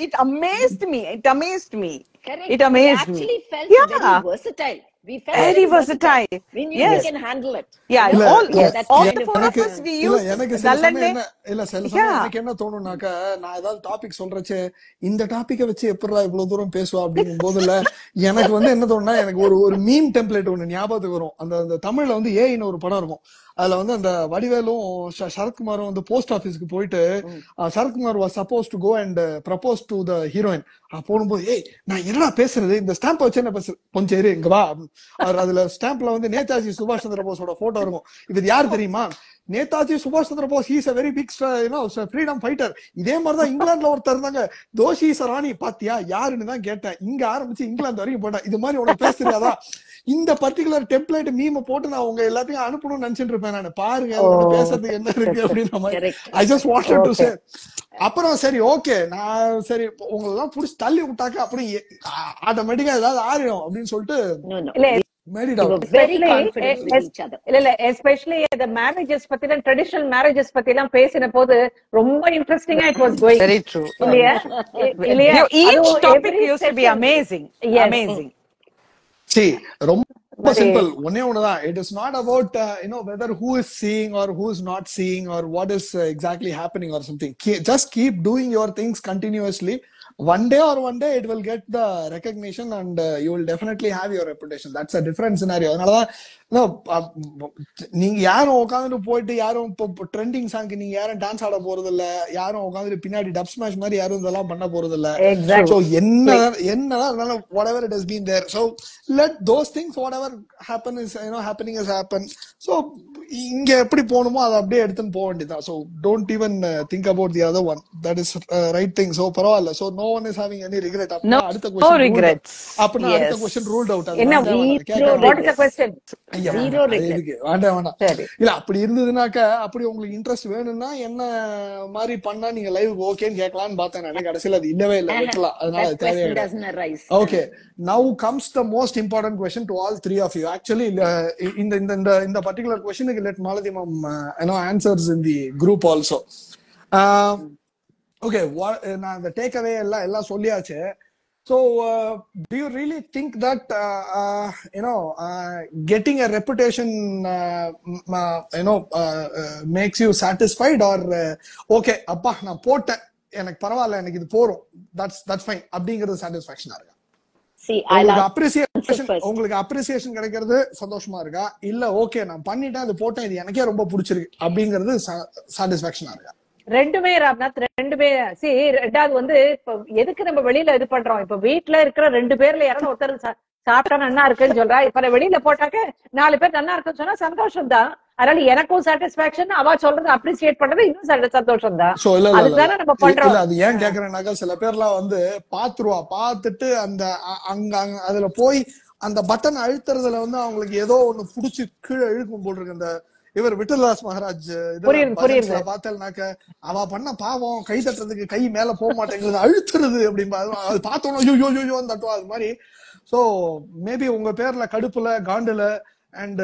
[SPEAKER 3] It amazed me.
[SPEAKER 2] Correct.
[SPEAKER 3] It amazed me.
[SPEAKER 2] We actually felt very versatile. We felt
[SPEAKER 3] very versatile.
[SPEAKER 2] We knew we can handle it.
[SPEAKER 3] Yeah, all the four of us we use.
[SPEAKER 1] எனக்கு என்ன தோணும்னாக்கா, நான் ஏதாவது topic சொல்றச்சே இந்த டாபிக்கை வச்சு எப்படா இவ்வளவு தூரம் பேசுவா அப்படிங்கும் போதுல எனக்கு வந்து என்ன தோணுனா, எனக்கு ஒரு மீம் டெம்ப்ளேட் ஒண்ணு ஞாபகத்துக்கு வரும். அந்த தமிழ்ல வந்து ஏன்னு ஒரு படம் இருக்கும். அதுல வந்து அந்த வடிவேலும் சரத்குமாரும் வந்து போஸ்ட் ஆபீஸ்க்கு போயிட்டு Sarathkumar was suppose to go and propose to the heroine. போகும்போது ஏய் நான் என்னடா பேசுறது, இந்த ஸ்டாம்ப் வச்சு என்ன பேசுறது, கொஞ்சம் இரு இங்க வா. அதுல ஸ்டாம்ப்ல வந்து நேதாஜி சுபாஷ் சந்திர போஸோட போட்டோ இருக்கும். இது யாரு தெரியுமா, நேதாஜி சுபாஷ் Chandra Bose is a very big freedom fighter. இதே மாதிரிதான் இங்கிலாந்துல ஒருத்தர் இருந்தாங்க, தோஷி சராணி பாத்தியா யாருன்னு தான் கேட்டேன், இங்க ஆரம்பிச்சு இங்கிலாந்து வரைக்கும் போட்டேன். இது மாதிரி உனக்கு பேச தெரியாதா? இந்த பர்டிகுலர் டெம்ப்ளேட் மீம போட்டு நான் உங்க எல்லாத்தையும் அனுப்பணும்னு நினைச்சிட்டு இருப்பேன் நான். பாருங்க பேசுறதுக்கு என்ன இருக்கு அப்படின்னு ஐ ஜஸ்ட் வாண்டட் டு சே. அப்புறம் சரி ஓகே, நான் சரி உங்களெல்லாம் புடிச்சு தள்ளி விட்டாக்க அப்படி ஆட்டோமேட்டிக்கா ஏதாவது ஆறிடும் அப்படின்னு சொல்லிட்டு
[SPEAKER 4] எஸ்பெஷலி the marriages பத்தில ட்ரெடிஷனல் மேரேஜஸ் பத்தி எல்லாம் பேசின போது ரொம்ப இன்ட்ரெஸ்டிங்கா it was going.
[SPEAKER 3] Very true.
[SPEAKER 4] இல்லையா?
[SPEAKER 3] Each topic used to be amazing. Amazing.
[SPEAKER 1] See, ரொம்ப சிம்பிள், ஒன்னே ஒண்ணுதான். It is not about whether who is seeing or who is not seeing or what is exactly happening or something. Just keep doing your things continuously. One day it will get the recognition and you will definitely have your reputation. That's a different scenario. அதனாலதான் நீங்க யாரும் உட்காந்துட்டு போயிட்டு யாரும் இப்போ trending சாங்க்கு நீங்க யாரும் dance ஆட போறது இல்ல, யாரும் உட்காந்துட்டு பின்னாடி டப் ஸ்மாஷ் மாதிரி யாரும் இதெல்லாம் பண்ண போறது இல்ல. So என்னதான் whatever it has been there, so let those things whatever happen is happening has happened. So இங்க எப்படி போகணுமோ அதை அப்படியே எடுத்துன்னு போக வேண்டியதான். So don't even think about the other one. That is right thing. So பரவாயில்ல. So no one is having any regret. அடுத்த question,
[SPEAKER 3] no regrets.
[SPEAKER 1] அப்படின்னா அடுத்த question ruled out.
[SPEAKER 4] என்ன what is the question?
[SPEAKER 1] இல்ல அப்படி இருந்ததுனாக்க, அப்படி உங்களுக்கு இன்ட்ரெஸ்ட் வேணும்னா என்ன மாதிரி பண்ணா நீங்க லைவ் ஓகேன்னு கேட்கலாம்னு பார்த்தேன் நான். கடைசியில அது இல்லவே இல்லை, வெட்டலாம். அதனால தேவையில்லை. Okay, now comes the most important question to all three of you. Actually இந்த பர்டிகுலர் क्वेश्चனுக்கு let Malathi ma'am answers in the group also. Okay, நான் இந்த டேக் அவே எல்லாம் சொல்லியாச்சு. So, do you really think that getting a reputation makes you satisfied or okay, அப்பா நான் போட்டேன் எனக்கு பரவாயில்ல எனக்கு இது போறோம், that's fine அப்படிங்கிறது சாட்டிஸ்ஃபேக்ஷனா இருக்கா? உங்களுக்கு அப்ரிசியேஷன் கிடைக்கிறது சந்தோஷமா இருக்கா, இல்ல ஓகே நான் பண்ணிட்டேன் அது போட்டேன் இது எனக்கே ரொம்ப பிடிச்சிருக்கு அப்படிங்கிறது சாட்டிஸ்ஃபேக்ஷனா இருக்கா?
[SPEAKER 4] ரெண்டுமே ராம்நாத், ரெண்டுமே. ரெண்டாவது வந்து இப்ப எதுக்கு நம்ம வெளியில இது பண்றோம், இப்ப வீட்டுல இருக்கிற ரெண்டு பேர்ல யாரும் ஒருத்தர் சாப்பிட்டா நல்லா இருக்குன்னு சொல்றா, இப்ப வெளியில போட்டாக்க 4 பேர் நல்லா இருக்குன்னு சொன்னா சந்தோஷம் தான். அதனால எனக்கும் சாட்டிஸ்பாக்சன், அவ சொல்றது அப்ரிசியேட் பண்றது இன்னும் சந்தோஷம் தான். அதுதானே நம்ம பண்றோம்.
[SPEAKER 1] அது ஏன் கேக்குறேன்னாக்கா, சில பேர்லாம் வந்து பாத்துட்டு அந்த அங்க அதுல போய் அந்த பட்டன் அழுத்துறதுல வந்து அவங்களுக்கு ஏதோ ஒண்ணு புடிச்சு கீழே இழுக்கும் போல் இருக்கு. அந்த இவர் விட்டல்தாஸ் மகாராஜ் பார்த்தேன்னாக்க அவ பண்ண பாவம் கை தட்டுறதுக்கு கை மேல போக மாட்டேங்குது, அழுத்துறது அப்படின்பா. அது பார்த்தோம்னா யோ தட்டுவா அது மாதிரி. சோ மேபி உங்க பேர்ல கடுப்புல காண்டுல அண்ட்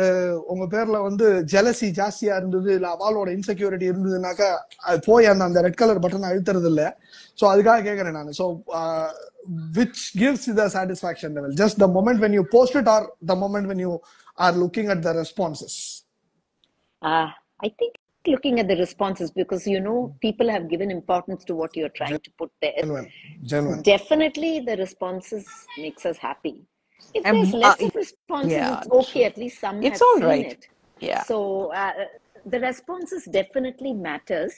[SPEAKER 1] உங்க பேர்ல வந்து ஜெலசி ஜாஸ்தியா இருந்தது, இல்ல அவளோட இன்செக்யூரிட்டி இருந்ததுனாக்கா அது போய் அந்த ரெட் கலர் பட்டன் அழுத்துறது இல்ல. சோ அதுக்காக கேக்குறேன் நான். So which gives you the satisfaction level, just the moment when you post it or the moment when you are looking at the responses?
[SPEAKER 2] I think looking at the responses, because people have given importance to what you're trying to put there. Genuine. Definitely the responses makes us happy. If there's less of responses, it's okay, at least some have seen it. Yeah. So the responses definitely matters,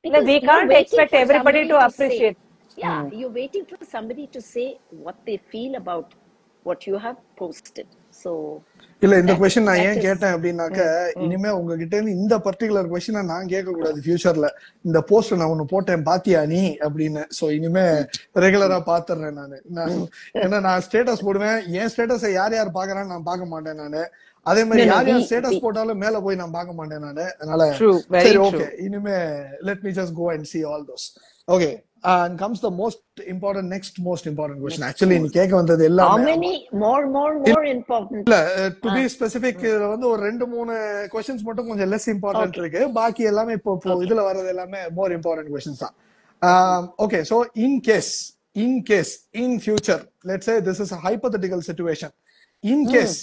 [SPEAKER 2] because
[SPEAKER 4] we can't expect everybody to appreciate.
[SPEAKER 2] You're waiting for somebody to say what they feel about what you have posted. So
[SPEAKER 1] இல்ல இந்த question நான் ஏன் கேட்டேன் அப்படின்னாக்க, இனிமே உங்ககிட்ட இருந்து இந்த பர்டிகுலர் क्वेश्चனை நான் கேட்க கூடாது ஃபியூச்சர்ல. இந்த போஸ்ட் நான் ஒண்ணு போட்டேன் பாத்தியா நீ அப்படின்னு. சோ இனிமே ரெகுலரா பாத்துறேன் நானு. ஏன்னா நான் ஸ்டேட்டஸ் போடுவேன், என் ஸ்டேட்டஸை யார் யார் பாக்குறான்னு நான் பார்க்க மாட்டேன் நானு. அதே மாதிரி யார் யார் ஸ்டேட்டஸ் போட்டாலும் மேல போய் நான் பார்க்க மாட்டேன் நானு. அதனால சரி ஓகே, இனிமே let me just go and see all those. Okay, and comes the most important question. Actually நீ கேக்க வந்தது எல்லாம்
[SPEAKER 2] how many more important?
[SPEAKER 1] இல்ல, to be specific, இதுல வந்து ஒரு 2-3 questions மட்டும் கொஞ்சம் less important இருக்கு. பாக்கி எல்லாமே இப்போ இதுல வர்றது எல்லாமே more important questions தான். Okay, so in case in future, let's say this is a hypothetical situation. In case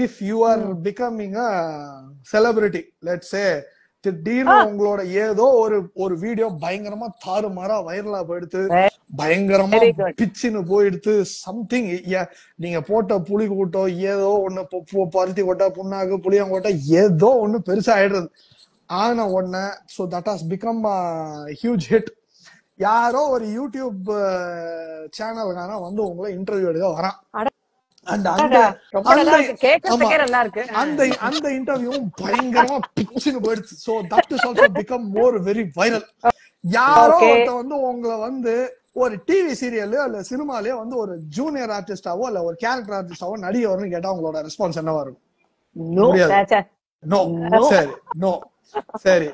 [SPEAKER 1] if you are becoming a celebrity, let's say திடீர்னு உங்களோட ஏதோ ஒரு வீடியோ பயங்கரமா தாறுமாறா வைரலா போயிடுத்து, பயங்கரமா பிச்சுன்னு போயிடுத்து, சம்திங் நீங்க போட்ட புளி கூட்டோ ஏதோ ஒண்ணு பருத்தி கொட்டா புண்ணாக்கு புளியங்கோட்டா ஏதோ ஒண்ணு பெருசா ஆயிடுறது ஆன உடனே, so that has become a huge hit. யாரோ ஒரு யூடியூப் சேனல்கான வந்து உங்களை இன்டர்வியூ எடுக்க வரான் அண்ட்
[SPEAKER 4] அடடா, ரொம்ப நல்லா
[SPEAKER 1] அந்த
[SPEAKER 4] இருக்கு,
[SPEAKER 1] ஆமா
[SPEAKER 4] கேட்கறதுக்கே நல்லா இருக்கு.
[SPEAKER 1] அந்த இன்டர்வியூவும் பயங்கரமா பிச்சுன்னு போயிடுச்சு. So that is also become more very viral. யாரோ
[SPEAKER 4] ஓகே.
[SPEAKER 1] ஒருத்த வந்து உங்களை வந்து ஒரு டிவி சீரியல்லையோ இல்ல சினிமாலயோ வந்து ஒரு ஜூனியர் ஆர்டிஸ்டாவோ இல்ல ஒரு கேரக்டர் ஆர்டிஸ்டாவோ நடிகை வரும்னு கேட்டா உங்களோட ரெஸ்பான்ஸ் என்னவா இருக்கும்?
[SPEAKER 2] No,
[SPEAKER 1] முடியாது.
[SPEAKER 4] சாச்சா.
[SPEAKER 1] நோ.
[SPEAKER 2] no,
[SPEAKER 1] சரி, நோ. சரி,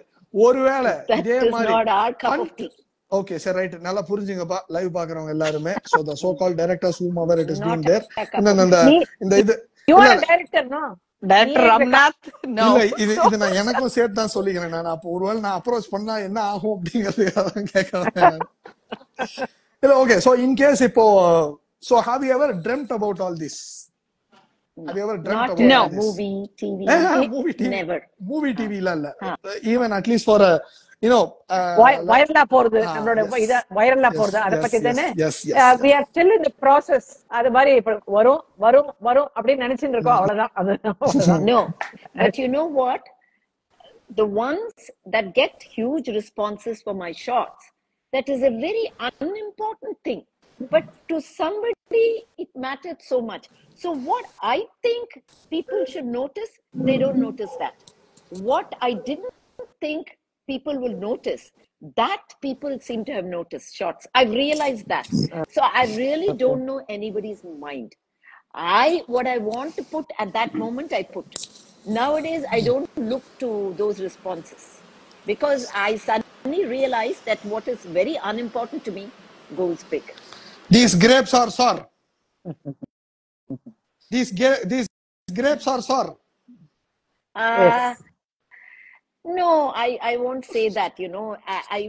[SPEAKER 1] ஒருவேளை
[SPEAKER 2] that
[SPEAKER 1] இதே
[SPEAKER 2] is
[SPEAKER 1] மாதிரி
[SPEAKER 2] not our cup of tea.
[SPEAKER 1] Okay சரி, ரைட், நல்லா புரிஞ்சுங்கப்பா லைவ் பாக்குறவங்க எல்லாருமே. So the so call directors whomever it is being
[SPEAKER 2] Not
[SPEAKER 1] there,
[SPEAKER 2] our cup of tea.
[SPEAKER 1] இந்த இது
[SPEAKER 4] You
[SPEAKER 1] இல்ல
[SPEAKER 4] are a director, no?
[SPEAKER 3] Director
[SPEAKER 4] நீ
[SPEAKER 3] Ramnath, no.
[SPEAKER 1] இல்ல இது நான் எனக்கும் சேர்த்து தான் சொல்லிக்கிறேன். நான் அப்போ ஒருவேளை நான் அப்ரோச் பண்ணா என்ன ஆகும் அப்படிங்கறதுக்காக தான் கேட்கறேன். இல்ல ஓகே. சோ இன் கேஸ் இப்போ so have you ever dreamt about all this? Have you ever dreamt
[SPEAKER 2] Not
[SPEAKER 1] about
[SPEAKER 3] No.
[SPEAKER 1] all this?
[SPEAKER 2] movie, TV.
[SPEAKER 1] Movie TV.
[SPEAKER 2] Never.
[SPEAKER 1] Movie TV இல்ல. Even at least for a
[SPEAKER 4] வைரலா போறது,
[SPEAKER 1] Ah,
[SPEAKER 4] நம்மளோட
[SPEAKER 1] yes.
[SPEAKER 4] இத வைரலா
[SPEAKER 1] Yes,
[SPEAKER 4] போறது, அத
[SPEAKER 1] yes,
[SPEAKER 4] பத்தி
[SPEAKER 1] yes,
[SPEAKER 4] தானே.
[SPEAKER 1] yes, yes.
[SPEAKER 4] We are still in the process. அது மாதிரி இப்ப வரும் வரும் வரும் அப்படின்னு நினைச்சிட்டு இருக்கோம், அவ்வளவுதான். அவ்வளவுதான்.
[SPEAKER 2] No. But you know what? The ones that get huge responses for my shots, that is a very unimportant thing. But to somebody, it mattered so much. So what I think people should notice, they don't notice that. What I didn't think people will notice, that people seem to have noticed shots. I've realized that. So I really don't know anybody's mind. What I want to put at that moment, I put. Nowadays, I don't look to those responses because I suddenly realized that what is very unimportant to me goes big.
[SPEAKER 1] these grapes are sour. These grapes are sour.
[SPEAKER 4] Yes.
[SPEAKER 2] No, I won't say that, you know.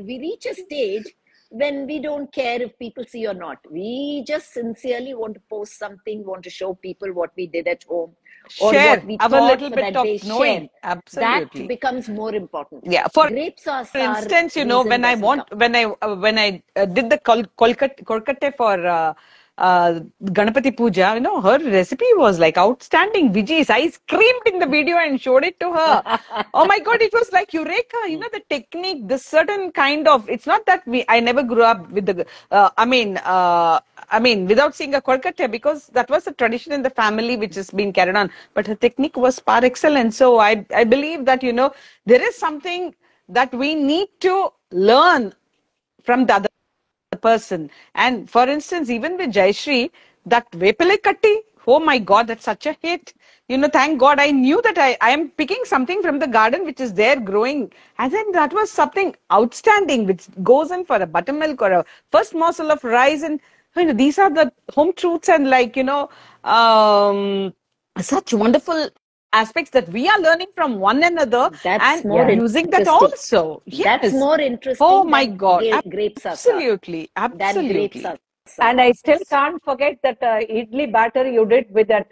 [SPEAKER 2] We reach a stage when we don't care if people see or not. We just sincerely want to post something, want to show people what we did at home or
[SPEAKER 3] Share
[SPEAKER 2] what we
[SPEAKER 3] our
[SPEAKER 2] thought
[SPEAKER 3] little
[SPEAKER 2] for
[SPEAKER 3] bit
[SPEAKER 2] that
[SPEAKER 3] of
[SPEAKER 2] day.
[SPEAKER 3] knowing.
[SPEAKER 2] Share.
[SPEAKER 3] Absolutely.
[SPEAKER 2] That becomes more important.
[SPEAKER 3] Yeah. For
[SPEAKER 2] Grapes are sour.
[SPEAKER 3] instance, you know,
[SPEAKER 2] reason
[SPEAKER 3] when I
[SPEAKER 2] doesn't
[SPEAKER 3] want,
[SPEAKER 2] come.
[SPEAKER 3] when I did the kolkate for Ganapati Puja, you know, her recipe was like outstanding. Vijay's, I screamed in the video and showed it to her. Oh my God, it was like eureka. You know, the technique, this certain kind of. It's not that I never grew up with the. I mean, without seeing a kolkate, because that was a tradition in the family which has been carried on. But her technique was par excellence. So I believe that, you know, there is something that we need to learn from the other person. And for instance, even with Jayashree, that Vepale Katti, oh my God, that's such a hit. You know, thank God I knew that I am picking something from the garden which is there growing. And then that was something outstanding which goes in for a buttermilk or a first morsel of rice. And you know, these are the home truths and like, you know, such wonderful aspects that we are learning from one another
[SPEAKER 2] That's
[SPEAKER 3] and
[SPEAKER 2] more
[SPEAKER 3] using that
[SPEAKER 2] interesting.
[SPEAKER 3] also. Yes.
[SPEAKER 2] That's more interesting.
[SPEAKER 3] Oh my
[SPEAKER 2] than
[SPEAKER 3] God.
[SPEAKER 2] Grapes are sour.
[SPEAKER 3] Absolutely.
[SPEAKER 2] Than
[SPEAKER 3] Absolutely.
[SPEAKER 2] grapes are sour.
[SPEAKER 4] And I still can't forget that idli batter you did with that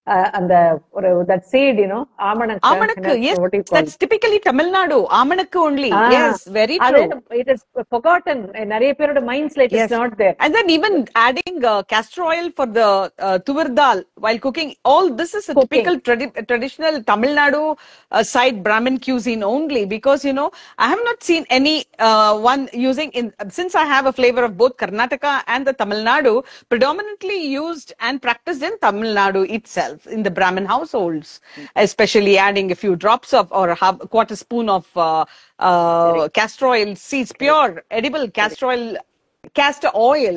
[SPEAKER 4] and that seed, you know, Amanakka.
[SPEAKER 3] Amanakku, yes,
[SPEAKER 4] What do you call
[SPEAKER 3] that's typically Tamil Nadu. Amanakku only.
[SPEAKER 4] Ah,
[SPEAKER 3] Yes, very
[SPEAKER 4] அது
[SPEAKER 3] true.
[SPEAKER 4] it is forgotten. நிறைய பேரோட mindsல it
[SPEAKER 3] Yes.
[SPEAKER 4] is not there.
[SPEAKER 3] And then even adding castor oil for the tuvar dal while cooking. All this is a
[SPEAKER 4] Cooking.
[SPEAKER 3] typical traditional Tamil Nadu side Brahmin cuisine only, because you know I have not seen any one using in, since I have a flavor of both Karnataka and the Tamil Nadu, predominantly used and practiced in Tamil Nadu itself in the Brahmin households, especially adding a few drops of or half a quarter spoon of castor oil seeds, pure edible castor oil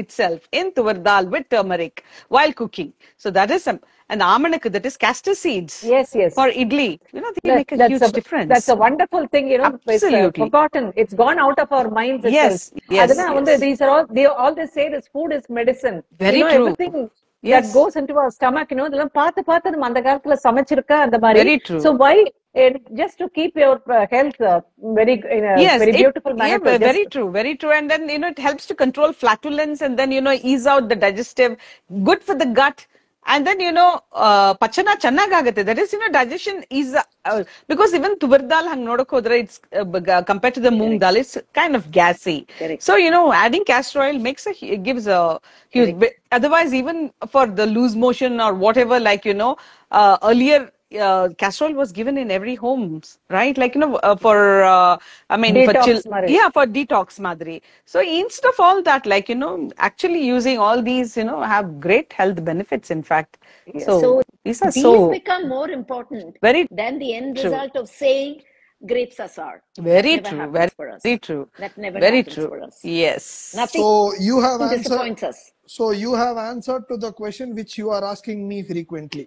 [SPEAKER 3] itself in tuvar dal with turmeric while cooking. So that is some, and amanakku, that is castor seeds.
[SPEAKER 4] Yes, yes.
[SPEAKER 3] For idli, you know, they make a huge difference.
[SPEAKER 4] That's a wonderful thing, you know.
[SPEAKER 3] Absolutely.
[SPEAKER 4] It's forgotten. It's gone out of our minds
[SPEAKER 3] Yes,
[SPEAKER 4] itself.
[SPEAKER 3] yes,
[SPEAKER 4] அதனால வந்து these are all they say is food is medicine.
[SPEAKER 3] Very
[SPEAKER 4] you know,
[SPEAKER 3] true.
[SPEAKER 4] everything
[SPEAKER 3] Yes.
[SPEAKER 4] that goes into our stomach, you know, இதெல்லாம் பார்த்து நம்ம அந்த காலத்துல சமைச்சிருக்க அந்த மாதிரி.
[SPEAKER 3] Very true.
[SPEAKER 4] So why just to keep your health very in a
[SPEAKER 3] Yes,
[SPEAKER 4] very beautiful manner.
[SPEAKER 3] yeah, very true, very true. And then, you know, it helps to control flatulence and then, you know, ease out the digestive, good for the gut. And then, you know, pachana channagagate. That is, you know, digestion is, because even tuvar dal hang nodakodra, it's compared to the moong dal, it's kind of gassy.
[SPEAKER 2] Correct.
[SPEAKER 3] So, you know, adding castor oil gives a huge, otherwise even for the loose motion or whatever, like, you know, earlier casserole was given in every home, right? Like, for,
[SPEAKER 4] Detox Mari.
[SPEAKER 3] for detox madri. So instead of all that, like, actually using all these, have great health benefits, in fact. So
[SPEAKER 2] So
[SPEAKER 3] these are
[SPEAKER 2] these
[SPEAKER 3] so
[SPEAKER 2] become more important
[SPEAKER 3] very
[SPEAKER 2] than the end
[SPEAKER 3] true.
[SPEAKER 2] result of saying grapes are sour.
[SPEAKER 3] Very
[SPEAKER 2] That never
[SPEAKER 3] true.
[SPEAKER 2] happens for us.
[SPEAKER 3] Very true.
[SPEAKER 2] That never
[SPEAKER 3] Very
[SPEAKER 2] happens
[SPEAKER 3] true.
[SPEAKER 2] for us.
[SPEAKER 3] Yes.
[SPEAKER 2] Nothing
[SPEAKER 1] So you have answered.
[SPEAKER 2] disappoints us.
[SPEAKER 1] So you have answered to the question which you are asking me frequently.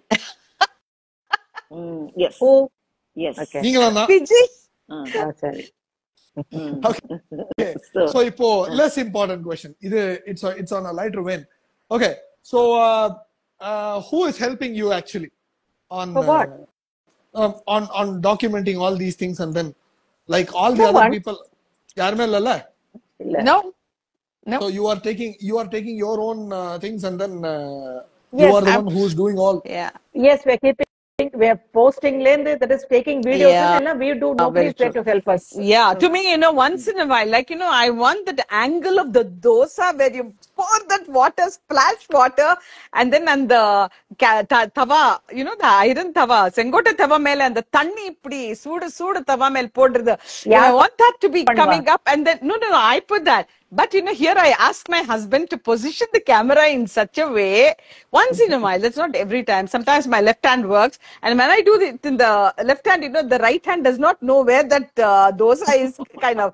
[SPEAKER 2] Yes.
[SPEAKER 4] Who?
[SPEAKER 2] Yes.
[SPEAKER 4] Okay.
[SPEAKER 1] நீங்களும் தான்.
[SPEAKER 3] Vijay.
[SPEAKER 4] Sorry.
[SPEAKER 1] Okay. So இப்போ less important question. It's on a lighter vein. Okay. So who is helping you actually on
[SPEAKER 4] For what?
[SPEAKER 1] on documenting all these things, and then like all the
[SPEAKER 4] No
[SPEAKER 1] other
[SPEAKER 4] one.
[SPEAKER 1] people? யாருமே இல்லல்ல?
[SPEAKER 3] No. No.
[SPEAKER 1] So you are taking your own things, and then you
[SPEAKER 4] Yes,
[SPEAKER 1] are the one who is doing all.
[SPEAKER 3] Yeah.
[SPEAKER 4] Yes, we're keeping, we're posting link, that is taking videos,
[SPEAKER 3] Yeah.
[SPEAKER 4] and we do, nobody is there to help us.
[SPEAKER 3] Yeah, to me, once in a while, like, I want that angle of the dosa where you pour that water, splash water, and then on the tava, the iron tava, sengota tava mele, and the tanni ipdi, suda tava mele podrது.
[SPEAKER 4] Yeah.
[SPEAKER 3] I want that to be
[SPEAKER 4] Panva.
[SPEAKER 3] coming up, and then, no, I put that. But, here I ask my husband to position the camera in such a way, once in a while, that's not every time. Sometimes my left hand works, and when I do it in the left hand, the right hand does not know where that dosa is kind of.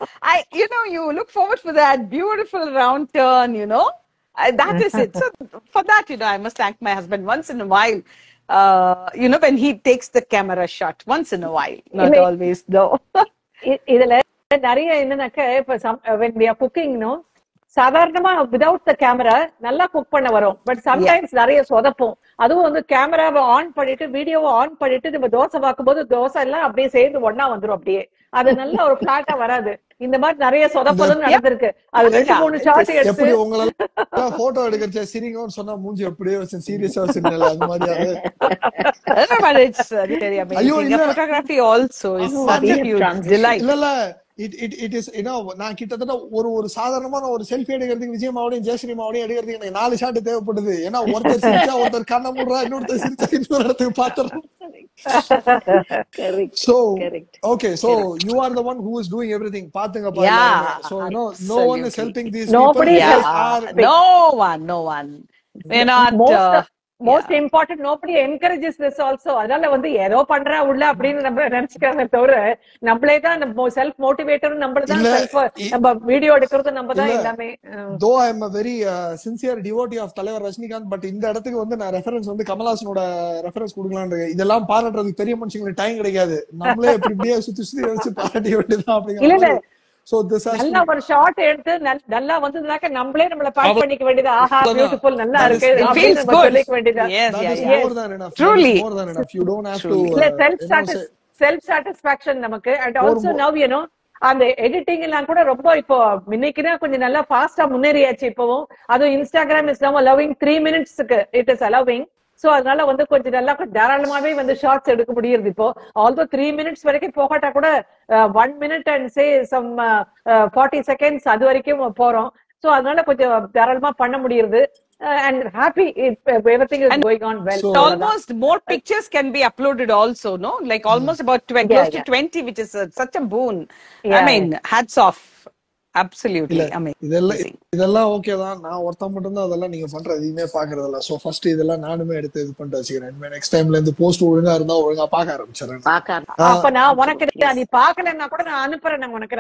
[SPEAKER 3] You look forward for that beautiful round turn, that is it. So for that, I must thank my husband once in a while. When he takes the camera shot, once in a while, not always though.
[SPEAKER 4] இதுல நிறைய என்னன்னாக்க இப்ப when we are cooking, சாதாரணமா without the camera நல்லா cook பண்ண வரும். But sometimes நிறைய சொதப்போம். அதுவும் வந்து கேமராவை ஆன் பண்ணிட்டு வீடியோவை ஆன் பண்ணிட்டு நம்ம தோசை பார்க்கும்போது தோசை எல்லாம் அப்படியே சேர்ந்து ஒன்னா வந்துரும். அப்படியே அது நல்ல ஒரு பிளாட்டா வராது. இந்த மாதிரி நிறைய சொதப்பலும் நடந்திருக்கு. அது 2-3 ஷாட் எடுத்து
[SPEAKER 1] எப்படி உங்களெல்லாம் போட்டோ எடுக்கறச்ச சிரிங்கன்னு சொன்னா மூஞ்சி அப்படியே வச்சு சீரியஸா வச்சிருந்தல அது மாதிரி
[SPEAKER 3] ஐயோ இல்ல photography also is such a huge delight.
[SPEAKER 1] இல்ல it is நான் கிட்டத்தட்ட ஒரு சாதாரணமான ஒரு செல்ஃபி எடுக்கிறதுக்கு விஜயமாவோடையும் ஜெயஸ்ரீமாவோடையும் எடுக்கிறதுக்கு எனக்கு 4 ஷாட் தேவைப்படுது. ஏன்னா ஒருத்தர் சிரிச்சா ஒருத்தர் கண்ண மூடுறா, இன்னொருத்தர் சிரிச்சா இன்னொரு இடத்துக்கு பாத்துறோம். So okay, so you are the one who is doing everything. பாத்துங்க பாருங்க. So no one is helping these
[SPEAKER 4] Nobody
[SPEAKER 1] people.
[SPEAKER 3] No one. We're not
[SPEAKER 4] most important, nobody encourages this also. அதனால வந்து ஏதோ பண்றா உள்ள அப்படின்னு நம்ம நினைச்சுக்காம தவிர நம்மளே தான் செல்ஃப் மோட்டிவேட்டரும் நம்மளதான் நம்ம வீடியோ எடுக்கிறது நம்ம தான் எல்லாமே.
[SPEAKER 1] Though I am a very sincere devotee of தலைவர் ரஜினிகாந்த், பட் இந்த இடத்துக்கு வந்து நான் ரெஃபரன்ஸ் வந்து கமல்ஹாசனோட ரெஃபரன்ஸ் கொடுக்கலான்னு. இதெல்லாம் பாராட்டுறதுக்கு பெரிய மனுஷங்களுக்கு டைம் கிடைக்காது. நம்மளே இப்படியே சுத்தி வச்சு பாராட்டி வேண்டியதான் அப்படிங்கிற. So this has
[SPEAKER 4] நல்ல ஒரு ஷாட் எடுத்து நல்லா வந்ததுனாக்க நம்மளே நம்மள பாஸ் பண்ணிக்க வேண்டியது. ஆஹா பியூட்டிஃபுல் நல்லா இருக்கு அப்படின்னு நம்ம சொல்லிக்க வேண்டியது.
[SPEAKER 1] more than enough.
[SPEAKER 3] Truly
[SPEAKER 1] more than enough. You don't have to
[SPEAKER 4] self satisfaction நமக்கு. And also now அந்த எடிட்டிங் எல்லாம் கூட ரொம்ப இப்போ இன்னைக்குதான் கொஞ்சம் நல்லா ஃபாஸ்டா முன்னேறியாச்சு. இப்பவும் அதுவும் இன்ஸ்டாகிராம் இஸ் நவ allowing 3 minutesக்கு இட் இஸ் allowing. சோ அதனால வந்து கொஞ்சம் நல்லா தாராளமாவே வந்து ஷார்ட்ஸ் எடுக்க முடியுது. இப்போ ஆல்தோ 3 minutes வரைக்கும் போகாட்டா கூட 1 minute and say some 40 seconds அது வரைக்கும் போறோம். சோ அதனால கொஞ்சம் தாராளமா பண்ண முடியுது. And happy everything is going on well.
[SPEAKER 3] So almost more pictures can be uploaded also, no? Like almost about close to 20, which is such a boon. I mean, hats off. Absolutely.
[SPEAKER 1] இதெல்லாம் okay தான். நான் ஒருத்தன் மட்டும் தான் அதெல்லாம் நீங்க பண்ற எதுவுமே பாக்குறது இல்ல. சோ ஃபர்ஸ்ட் இதெல்லாம் நானுமே எடுத்து இது பண்ணிட்டு வச்சுக்கிறேன். நெக்ஸ்ட் டைம்ல இருந்து போஸ்ட் ஒழுங்கா இருந்தா ஒழுங்கா பாக்க ஆரம்பிச்சிடறேன்.
[SPEAKER 4] அப்ப நான் உனக்கு நீ பாக்கலன்னா கூட நான் அனுப்புறேன். உனக்கு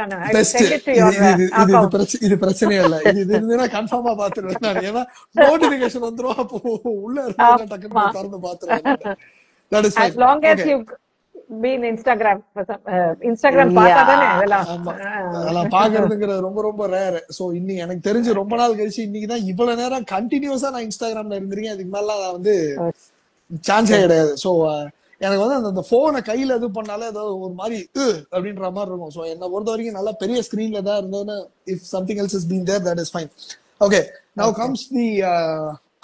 [SPEAKER 1] இது பிரச்சனையே இல்ல. இது இருந்துன்னா கன்ஃபார்மா பாத்துருவேன் நான். ஏன்னா நோட்டிபிகேஷன் வந்துரும். அப்போ உள்ள இருந்து டக்குனு திறந்து பாத்துருவேன். That is fine.
[SPEAKER 4] As long as you been Instagram பார்த்தாதானே
[SPEAKER 1] அதெல்லாம் பாக்குறதுங்கிறது ரொம்ப ரொம்ப ரேர். சோ இன்னைக்கு எனக்கு தெரிஞ்சு ரொம்ப நாள் கழிச்சு இன்னைக்குதான் இவ்வளவு நேரம் கண்டினியூஸா நான் இன்ஸ்டாகிராம்ல இருந்திருக்கேன். அதுக்கு மேல வந்து சான்ஸே கிடையாது. சோ எனக்கு வந்து அந்த போனை கையில இது பண்ணாலே ஏதாவது ஒரு மாதிரி அப்படின்ற மாதிரி இருக்கும். சோ என்ன பொறுத்த வரைக்கும் நல்லா பெரிய ஸ்கிரீன்ல தான் இருந்ததுன்னு if something else has been there, that is fine. Okay, now comes the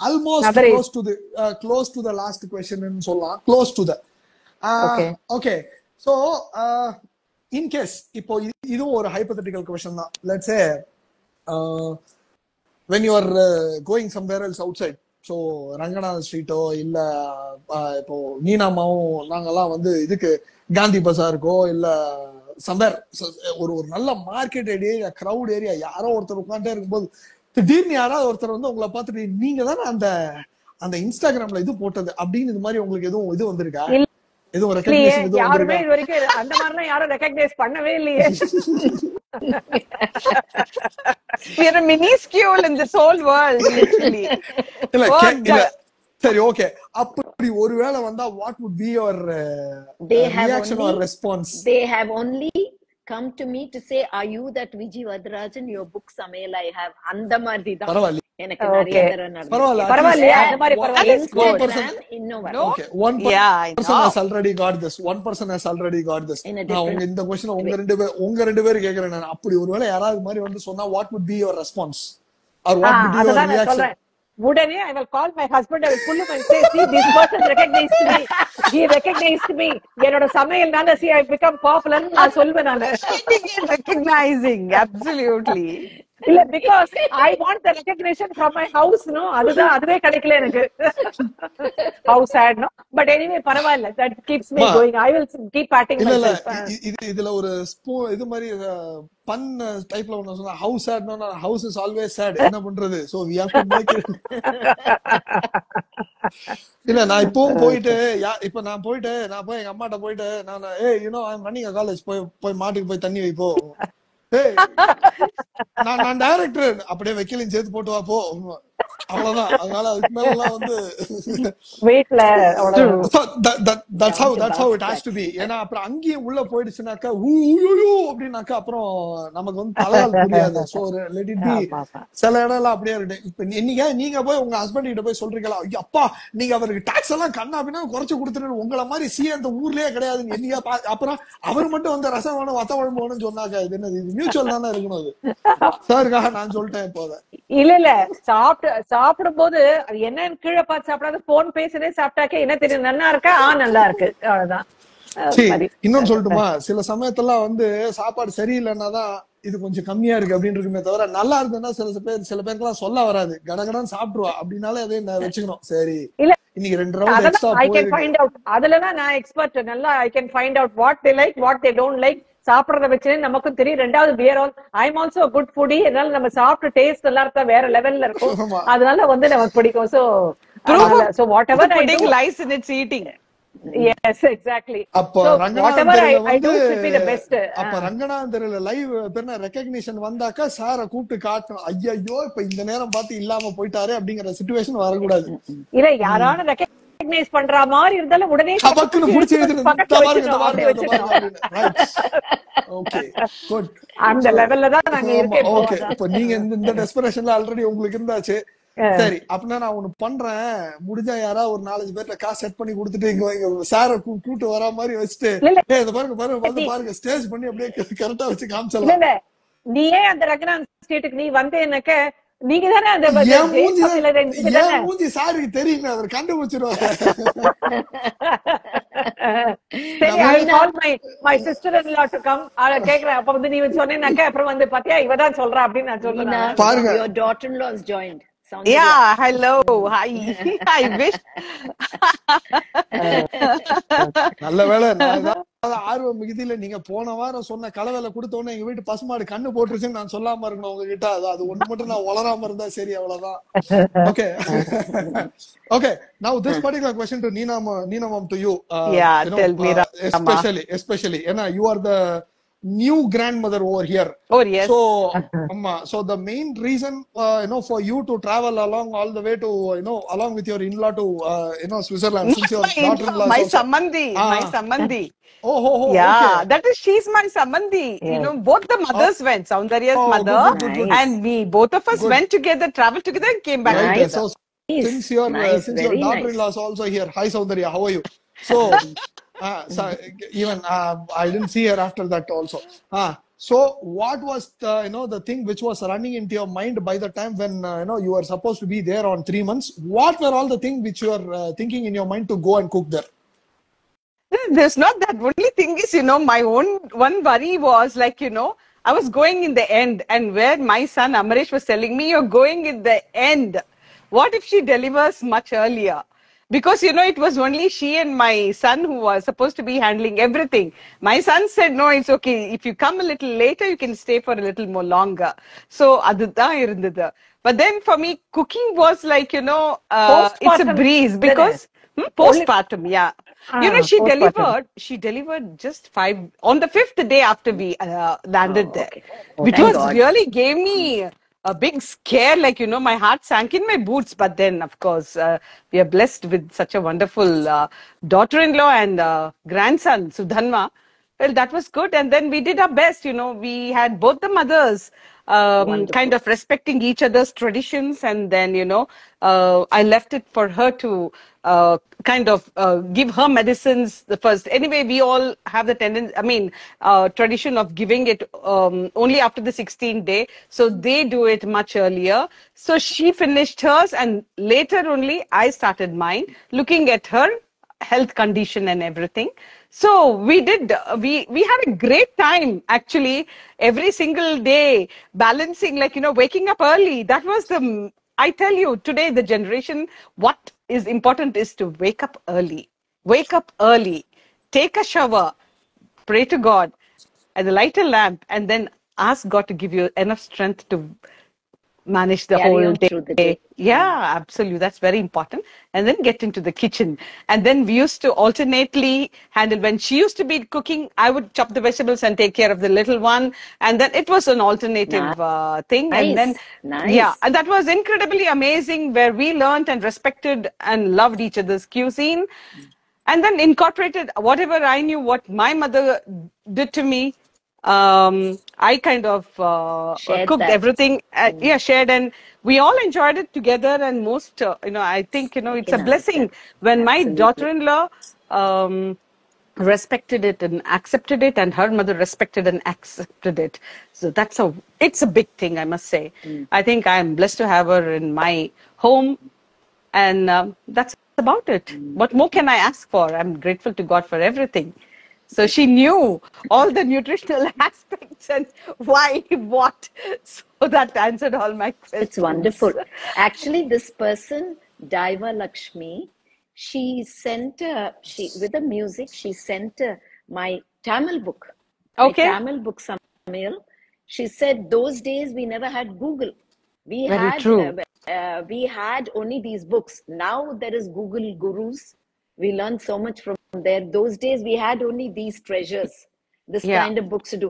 [SPEAKER 1] almost close to the last question ன்னு சொல்லலாம். Close to the okay. So in case இப்போ இதுவும் ஒரு hypothetical question தான். Let's say when you are going somewhere else outside, so Ranganatha ஸ்ட்ரீட்டோ இல்ல இப்போ நீனாமாவும் நாங்கெல்லாம் வந்து இதுக்கு காந்தி பசாருக்கோ இல்ல சம்பர் ஒரு நல்ல மார்க்கெட் ஏரியா கிரவுட் ஏரியா யாரோ ஒருத்தர் உட்காந்துட்டே இருக்கும்போது திடீர்னு யாராவது ஒருத்தர் வந்து உங்களை பார்த்துட்டு நீங்க தானே அந்த இன்ஸ்டாகிராம்ல இது போட்டது அப்படின்னு இது மாதிரி உங்களுக்கு எதுவும் இது வந்திருக்கா? எதுவும் ரெகக்னிஷன் எதுவும்
[SPEAKER 4] யாருமே
[SPEAKER 1] வந்திருக்கா?
[SPEAKER 4] இது வரைக்கும் அந்த மாதிரிலாம் யாரும் ரெகக்னைஸ் பண்ணவே இல்லையே.
[SPEAKER 3] We are a minuscule in this whole world, literally.
[SPEAKER 1] இல்ல சரி, ஓகே. அப்படி ஒருவேளை வந்தா what would be your reaction or response?
[SPEAKER 2] They have only come to me to say, are you that Vijay Varadarajan, your book Samaiyal I have. அந்த மாதிரி தான்
[SPEAKER 1] பரவாயில்லை,
[SPEAKER 2] எனக்கு நிறைய தடவை நடந்தது.
[SPEAKER 4] பரவாயில்லையா அந்த மாதிரி பரவாயில்ல.
[SPEAKER 2] Instagram இன்னும் வரும்.
[SPEAKER 1] Okay, one person has already got this. One person has already got this. நான் உங்க இந்த क्वेश्चन உங்க ரெண்டு பேர் கேக்குறேன் நான். அப்படி ஒருவேளை யாராவது மாதிரி வந்து சொன்னா what would be your response or what would be your reaction?
[SPEAKER 4] உடனே I will call my husband, I will pull him and say, see, this person recognized me. He recognized me. என்னோட சமையல்னால see I become popular நான் சொல்வேன் நானு.
[SPEAKER 3] Recognizing, absolutely.
[SPEAKER 4] இல்ல, because I want the recognition from my house, no? அதுவே கிடைக்கல எனக்கு. How sad, no? But anyway, பரவாயில்ல. That keeps me going. I will keep patting myself.
[SPEAKER 1] இதுல ஒரு இது மாதிரி பன் டைப்ல ஒண்ணு சொன்னா how sad, no, house is always sad. என்ன பண்றது? So we have to make it. இல்ல நான் இப்பவும் போயிட்டு இப்ப நான் போய் எங்க அம்மாட்ட போயிட்டு நான் I'm running a college, போய் மாட்டுக்கு போய் தண்ணி வைப்போ, நான் டைரக்டர், அப்படியே வைக்கலையும் சேர்த்து போட்டு வா போ, அவ்வளவுதான். அதனால அதுக்கு மேல வந்து
[SPEAKER 4] வீட்ல
[SPEAKER 1] that's how it has to be. ஏன்னா அப்புறம் அங்கேயும் உள்ள போயிடுச்சுனாக்கா அப்படின்னாக்கா அப்புறம் நமக்கு வந்து தலையால் முடியாது. So let it be. சில இடம் எல்லாம் அப்படியே இருக்கு. இப்ப நீங்க போய் உங்க ஹஸ்பண்ட் கிட்ட போய் சொல்றீங்களா, அப்பா நீங்க அவருக்கு டாக்ஸ் எல்லாம் கண்ணா அப்படின்னா குறைச்சு கொடுத்துரு, உங்களை மாதிரி சி அந்த ஊர்லயே கிடையாது, என்னையா அப்புறம் அவர் மட்டும் வந்து ரசம் வேணும் வத்த குழம்பு வேணும்னு சொன்னாக்கா இது என்னது? இது மியூச்சுவல் தானே இருக்கணும். அது சாருக்காக நான் சொல்லிட்டேன் இப்போத.
[SPEAKER 4] இல்ல சாப்பிடும் போது அது என்னன்னு கீழே பார்த்து சாப்பிடாத போன் பேசுறதே சாப்பிட்டாக்கே என்ன தெரியும், நல்லா இருக்கா, நல்லா இருக்கு, அவ்வளவுதான்.
[SPEAKER 1] இன்னொன்னு சொல்லட்டுமா, சில சமயத்தெல்லாம் வந்து சாப்பாடு சரியில்லைன்னாதான் இது கொஞ்சம் கம்மியா இருக்கு அப்படின்னு இருக்குமே தவிர, நல்லா இருக்குன்னா சில பேருக்குலாம் சொல்ல வராது, கடகடன்னு சாப்பிடுவா அப்படின்னாலே அதே வச்சுக்கணும். சரி இன்னைக்கு 2 ரவுண்ட் எக்ஸ்ட்ரா போயிருக்கு.
[SPEAKER 4] அதுலதான் நான் எக்ஸ்பர்ட். நல்லா I can find out what they like, what they don't like. சாப்பிடறத வச்சு நமக்கும் தெரியும். ரெண்டாவது ஐம் ஆல்சோ குட் ஃபுடி, அதனால நம்ம சாப்பிட்ட டேஸ்ட் எல்லாம் இருந்தா வேற லெவல்ல இருக்கும். அதனால வந்து நமக்கு பிடிக்கும். So whatever I do
[SPEAKER 3] lies in its eating.
[SPEAKER 4] Yes, exactly.
[SPEAKER 1] அப்ப
[SPEAKER 4] whatever I do should be the best.
[SPEAKER 1] அப்ப ரங்கநாதர்ல லைவ் பெருனா ரெகக்னிஷன் வந்தாக்கா சார கூப்பிட்டு காட்டணும். ஐயோ இப்ப இந்த நேரம் பார்த்து இல்லாம போயிட்டாரு அப்படிங்கிற சிச்சுவேஷன் வரக்கூடாது.
[SPEAKER 4] இல்ல யாரான ரெகக்னைஸ் பண்ற மாதிரி இருந்தாலும் உடனே
[SPEAKER 1] பக்கத்துல புடிச்சு
[SPEAKER 4] அந்த லெவல்ல தான் நாங்க இருக்கோம்.
[SPEAKER 1] ஓகே, இப்ப நீங்க இந்த டெஸ்பரேஷன்ல ஆல்ரெடி உங்களுக்கு இருந்தாச்சு. சரி அப்படின்னா நான் ஒண்ணு பண்றேன், முடிஞ்சா யாராவது ஒரு 4-5 பேர்ல காசு செட் பண்ணி கொடுத்துட்டு இங்க சார கூட்டு வரா மாதிரி வச்சுட்டு பாருங்க ஸ்டேஜ் பண்ணி அப்படியே கரெக்டா வச்சு காமிச்சலாம்.
[SPEAKER 4] நீயே அந்த ரங்கநாத் ஸ்ட்ரீட்டுக்கு நீ வந்தேனாக்க நீங்க தானே அந்த
[SPEAKER 1] மூஞ்சி சாருக்கு தெரியுமே, அவர் கண்டுபிடிச்சிருவாரு.
[SPEAKER 4] சரி, I call my sister-in-law to come. கேக்குறேன். அப்ப வந்து நீ சொன்னேனாக்க அப்புறம் வந்து பாத்தியா இவதான் சொல்றா அப்படின்னு நான் சொல்றேன்.
[SPEAKER 2] பாருங்க, your daughter-in-law has joined.
[SPEAKER 3] Yeah, hello, hi. I wish.
[SPEAKER 1] நல்ல வேளை ஆர்வம் மிகுதியில நீங்க போன வாரம் சொன்ன கலவையில கொடுத்தோன்னு எங்க வீட்டு பசுமாடு கண்ணு போட்டுருச்சுன்னு நான் சொல்லாம இருக்கணும் உங்ககிட்ட. அது ஒண்ணு மட்டும் நான் வளராம இருந்தா சரி, அவ்வளவுதான். Okay. Okay, now this particular question to Nina mom to you.
[SPEAKER 3] Yeah, tell me,
[SPEAKER 1] especially you are the new grandmother over here.
[SPEAKER 3] Oh yes.
[SPEAKER 1] So the main reason for you to travel along all the way to along with your in-law to Switzerland, since your daughter-in-law
[SPEAKER 3] my sambandhi.
[SPEAKER 1] Oh,
[SPEAKER 3] yeah,
[SPEAKER 1] okay.
[SPEAKER 3] she's my sambandhi. Yeah. Both the mothers went, Soundarya's mother,
[SPEAKER 1] good.
[SPEAKER 3] and me, both of us went together, traveled together and came back together.
[SPEAKER 1] So since your daughter-in-law is also here, hi Soundarya, how are you? So so even I didn't see her after that also. So what was the thing which was running into your mind by the time when you were supposed to be there on 3 months? What were all the things which you were thinking in your mind to go and cook there?
[SPEAKER 3] There's not that. Only thing is, my own one worry was like, I was going in the end, and where my son Amarish was telling me, you're going in the end. what if she delivers much earlier? Because, you know, it was only she and my son who was supposed to be handling everything. My son said, no, it's okay. If you come a little later, you can stay for a little more longer. So, adutha irundhathu. But then for me, cooking was like, you know, it's a
[SPEAKER 4] Postpartum
[SPEAKER 3] breeze
[SPEAKER 4] தானே?
[SPEAKER 3] because postpartum, yeah. You know,
[SPEAKER 4] Postpartum.
[SPEAKER 3] she delivered just on the 5th day after we landed
[SPEAKER 2] Oh,
[SPEAKER 3] there.
[SPEAKER 2] okay.
[SPEAKER 3] Which
[SPEAKER 2] Thank
[SPEAKER 3] was
[SPEAKER 2] God.
[SPEAKER 3] really gave me a big scare, like, you know, my heart sank in my boots. But then, of course, we are blessed with such a wonderful daughter-in-law and grandson, Sudhanma. Well, that was good. And then we did our best, you know, we had both the mothers kind
[SPEAKER 2] Wonderful.
[SPEAKER 3] of respecting each other's traditions. And then, you know, I left it for her to kind of give her medicines the first. Anyway, we all have the tendency, tradition of giving it only after the 16th day. So they do it much earlier. So she finished hers, and later only I started mine, looking at her health condition and everything. So we did, we had a great time actually, every single day, balancing, like, you know, waking up early. That was I tell you, today, the generation, what is important is to wake up early. Wake up early, take a shower, pray to God, and light a lamp, and then ask God to give you enough strength to manage the
[SPEAKER 2] Carry
[SPEAKER 3] whole
[SPEAKER 2] on
[SPEAKER 3] day.
[SPEAKER 2] through the day.
[SPEAKER 3] Yeah, absolutely. That's very important. And then get into the kitchen. And then we used to alternately handle, when she used to be cooking, I would chop the vegetables and take care of the little one. And then it was an alternative thing. And then,
[SPEAKER 2] Nice.
[SPEAKER 3] yeah,
[SPEAKER 2] Nice.
[SPEAKER 3] and that was incredibly amazing, where we learned and respected and loved each other's cuisine. And then incorporated whatever I knew, what my mother did to me. I kind of
[SPEAKER 2] Shared
[SPEAKER 3] cooked
[SPEAKER 2] that.
[SPEAKER 3] everything, shared, and we all enjoyed it together. And most, you know, I think, you know,
[SPEAKER 2] I
[SPEAKER 3] it's
[SPEAKER 2] can
[SPEAKER 3] a blessing
[SPEAKER 2] understand.
[SPEAKER 3] when my
[SPEAKER 2] Absolutely.
[SPEAKER 3] daughter-in-law respected it and accepted it, and her mother respected and accepted it. So it's a big thing, I must say. I think I'm blessed to have her in my home, and that's about it. What more can I ask for? I'm grateful to God for everything. So she knew all the nutritional aspects and why, what. So that answered all my questions.
[SPEAKER 2] It's wonderful. Actually, this person, Daiva Lakshmi, she sent with the music, she sent my Tamil book.
[SPEAKER 3] Okay.
[SPEAKER 2] My Tamil book, Samil. She said those days we never had Google.
[SPEAKER 3] Very true.
[SPEAKER 2] We had only these books. Now there is Google Gurus. We learn so much from there. Those days we had only these treasures, this kind of books to do.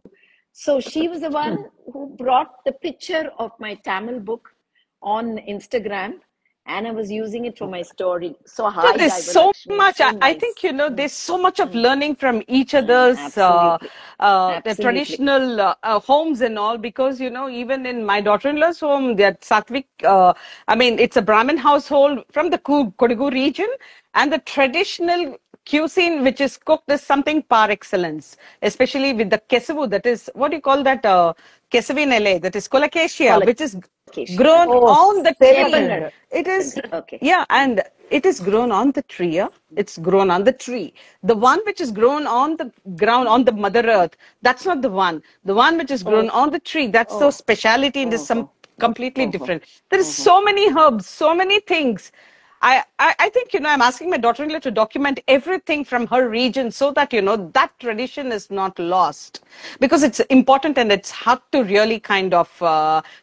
[SPEAKER 2] So she was the one who brought the picture of my Tamil book on Instagram, and I was using it for my story. So hi,
[SPEAKER 3] There's
[SPEAKER 2] Daiva
[SPEAKER 3] so
[SPEAKER 2] Lakshmi.
[SPEAKER 3] much.
[SPEAKER 2] So
[SPEAKER 3] I
[SPEAKER 2] nice.
[SPEAKER 3] think, you know, there's so much of learning from each other's
[SPEAKER 2] Absolutely.
[SPEAKER 3] the
[SPEAKER 2] Absolutely.
[SPEAKER 3] traditional homes and all, because, you know, even in my daughter-in-law's home, that Satvik, it's a Brahmin household from the Kodagu region, and the traditional cuisine which is cooked is something par excellence, especially with the kesavu, that is, what do you call that, kesavin ele, that is colocasia, which is grown on the tree. It is, and it is grown on the tree. Yeah? It's grown on the tree. The one which is grown on the ground, on the mother earth, that's not the one. The one which is grown on the tree, that's the speciality, and is some completely different. There is so many herbs, so many things. I think, you know, I'm asking my daughter-in-law to document everything from her region, so that, you know, that tradition is not lost, because it's important, and it's hard to really kind of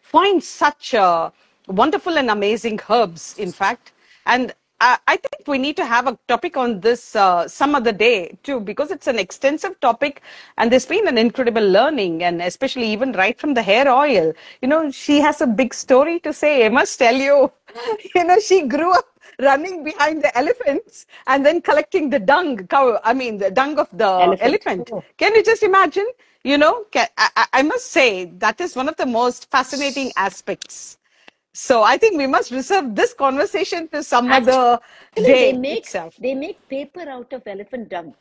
[SPEAKER 3] find such wonderful and amazing herbs, in fact. And I think we need to have a topic on this some other day too, because it's an extensive topic, and there's been an incredible learning, and especially even right from the hair oil. You know, she has a big story to say. I must tell you, you know, she grew up running behind the elephants and then collecting the the dung of the elephant. Can you just imagine? You know, I must say that is one of the most fascinating aspects. So I think we must reserve this conversation to some other day itself.
[SPEAKER 2] They make paper out of elephant dung.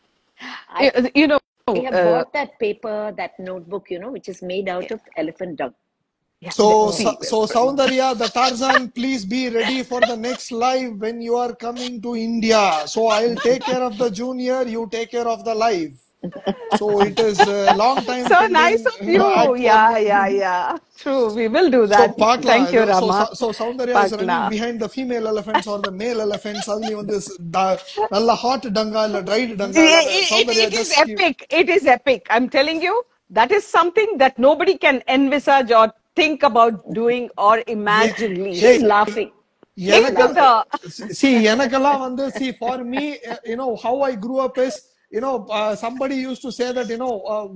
[SPEAKER 3] You know,
[SPEAKER 2] we have bought that paper, that notebook, you know, which is made out of elephant dung.
[SPEAKER 1] So Soundarya, the Tarzan, please be ready for the next live when you are coming to India. So I'll take care of the junior, you take care of the live. So it is a long time
[SPEAKER 3] So
[SPEAKER 1] pending,
[SPEAKER 3] nice of you.
[SPEAKER 1] act
[SPEAKER 3] Yeah,
[SPEAKER 1] one.
[SPEAKER 3] yeah, yeah. True. We will do
[SPEAKER 1] So
[SPEAKER 3] that. Thank you,
[SPEAKER 1] Pakla,
[SPEAKER 3] Rama.
[SPEAKER 1] so Soundarya is running
[SPEAKER 3] Pakla.
[SPEAKER 1] behind the female elephants or the male elephants. Suddenly on this nalla hot danga, illa dried danga, illa Soundarya
[SPEAKER 3] It is
[SPEAKER 1] just keep.
[SPEAKER 3] epic. It is epic. I'm telling you, that is something that nobody can envisage or think about doing or
[SPEAKER 1] Yeah,
[SPEAKER 3] imagine
[SPEAKER 2] She's
[SPEAKER 3] least.
[SPEAKER 2] laughing. She's
[SPEAKER 3] Into
[SPEAKER 2] laughing.
[SPEAKER 1] see, எனக்கெல்லாம் வந்து, see, for me, how I grew up is, somebody used to say that,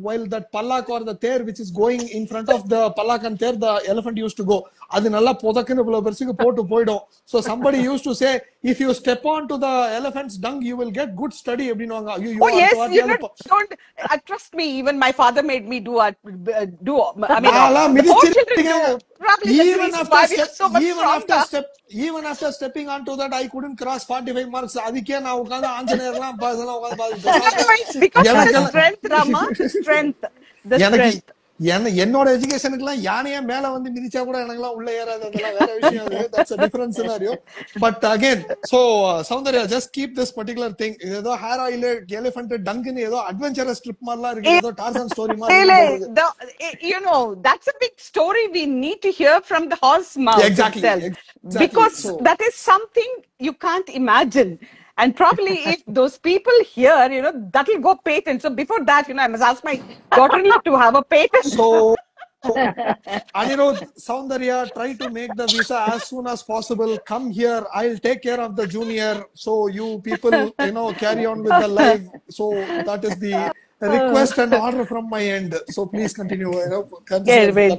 [SPEAKER 1] while that pallak or the tear which is going in front of the pallak and tear, the elephant used to go. அது நல்லா புதக்குன்னு இவ்வளவு பெருசுக்கு போட்டு போயிடும். So somebody used to say, if you step on to the elephant's dung, you will get good study. அப்படின்னுவாங்க. ஐயோ,
[SPEAKER 3] Oh yes,
[SPEAKER 1] அடுத்த வாட்டியாவது
[SPEAKER 3] don't trust me. Even my father made me do. I mean,
[SPEAKER 1] நான்லாம்
[SPEAKER 3] more children do.
[SPEAKER 1] மிதிச்சிருக்கேன்.
[SPEAKER 3] Probably the reason why we are so much stronger.
[SPEAKER 1] Even after stepping onto that, I couldn't cross 45 marks. அதுக்கே நான் உட்கார்ந்து ஆஞ்சநேயர்லாம்
[SPEAKER 3] Because of the strength, Rama, the strength.
[SPEAKER 1] என்னோட எஜுகேஷனுக்குலாம் யானையே மேல வந்து மிதிச்சா கூட எனக்குலாம் உள்ள ஏறாது. அதெல்லாம் வேற விஷயம். அது that's a different scenario. But again, so Soundarya, just keep this particular thing. ஏதோ ஹேர் ஆயில் எலிஃபண்ட் டங்குன்னு ஏதோ அட்வென்ச்சரஸ் ட்ரிப் மாதிரிலாம் இருக்கு. ஏதோ டார்சன் ஸ்டோரி மாதிரி.
[SPEAKER 3] That's a big story we need to hear from the horse mouth itself. Because that is something you can't imagine. And probably if those people hear, that will go patent. So before that, I must ask my daughter-in-law to have a patent.
[SPEAKER 1] So Anirudh, Soundarya, try to make the visa as soon as possible. Come here. I'll take care of the junior. So you people, carry on with the live. So that is the request and order from my end. So please continue.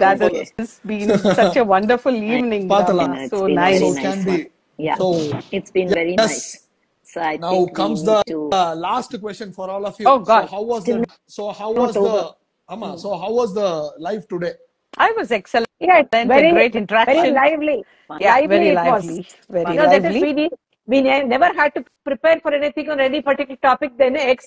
[SPEAKER 3] That has been such a wonderful evening.
[SPEAKER 2] So nice.
[SPEAKER 1] So can be.
[SPEAKER 2] Yeah. So it's been very nice. So I
[SPEAKER 1] now
[SPEAKER 2] think
[SPEAKER 1] comes the last question for all of you.
[SPEAKER 3] Oh God.
[SPEAKER 1] So how was the live today?
[SPEAKER 3] I was excellent.
[SPEAKER 4] Yeah, very
[SPEAKER 3] great interaction.
[SPEAKER 4] Very lively.
[SPEAKER 3] Yeah,
[SPEAKER 4] very
[SPEAKER 3] lively. Very
[SPEAKER 4] lively.
[SPEAKER 3] lively.
[SPEAKER 4] We never had to prepare for anything on any particular topic. Then extra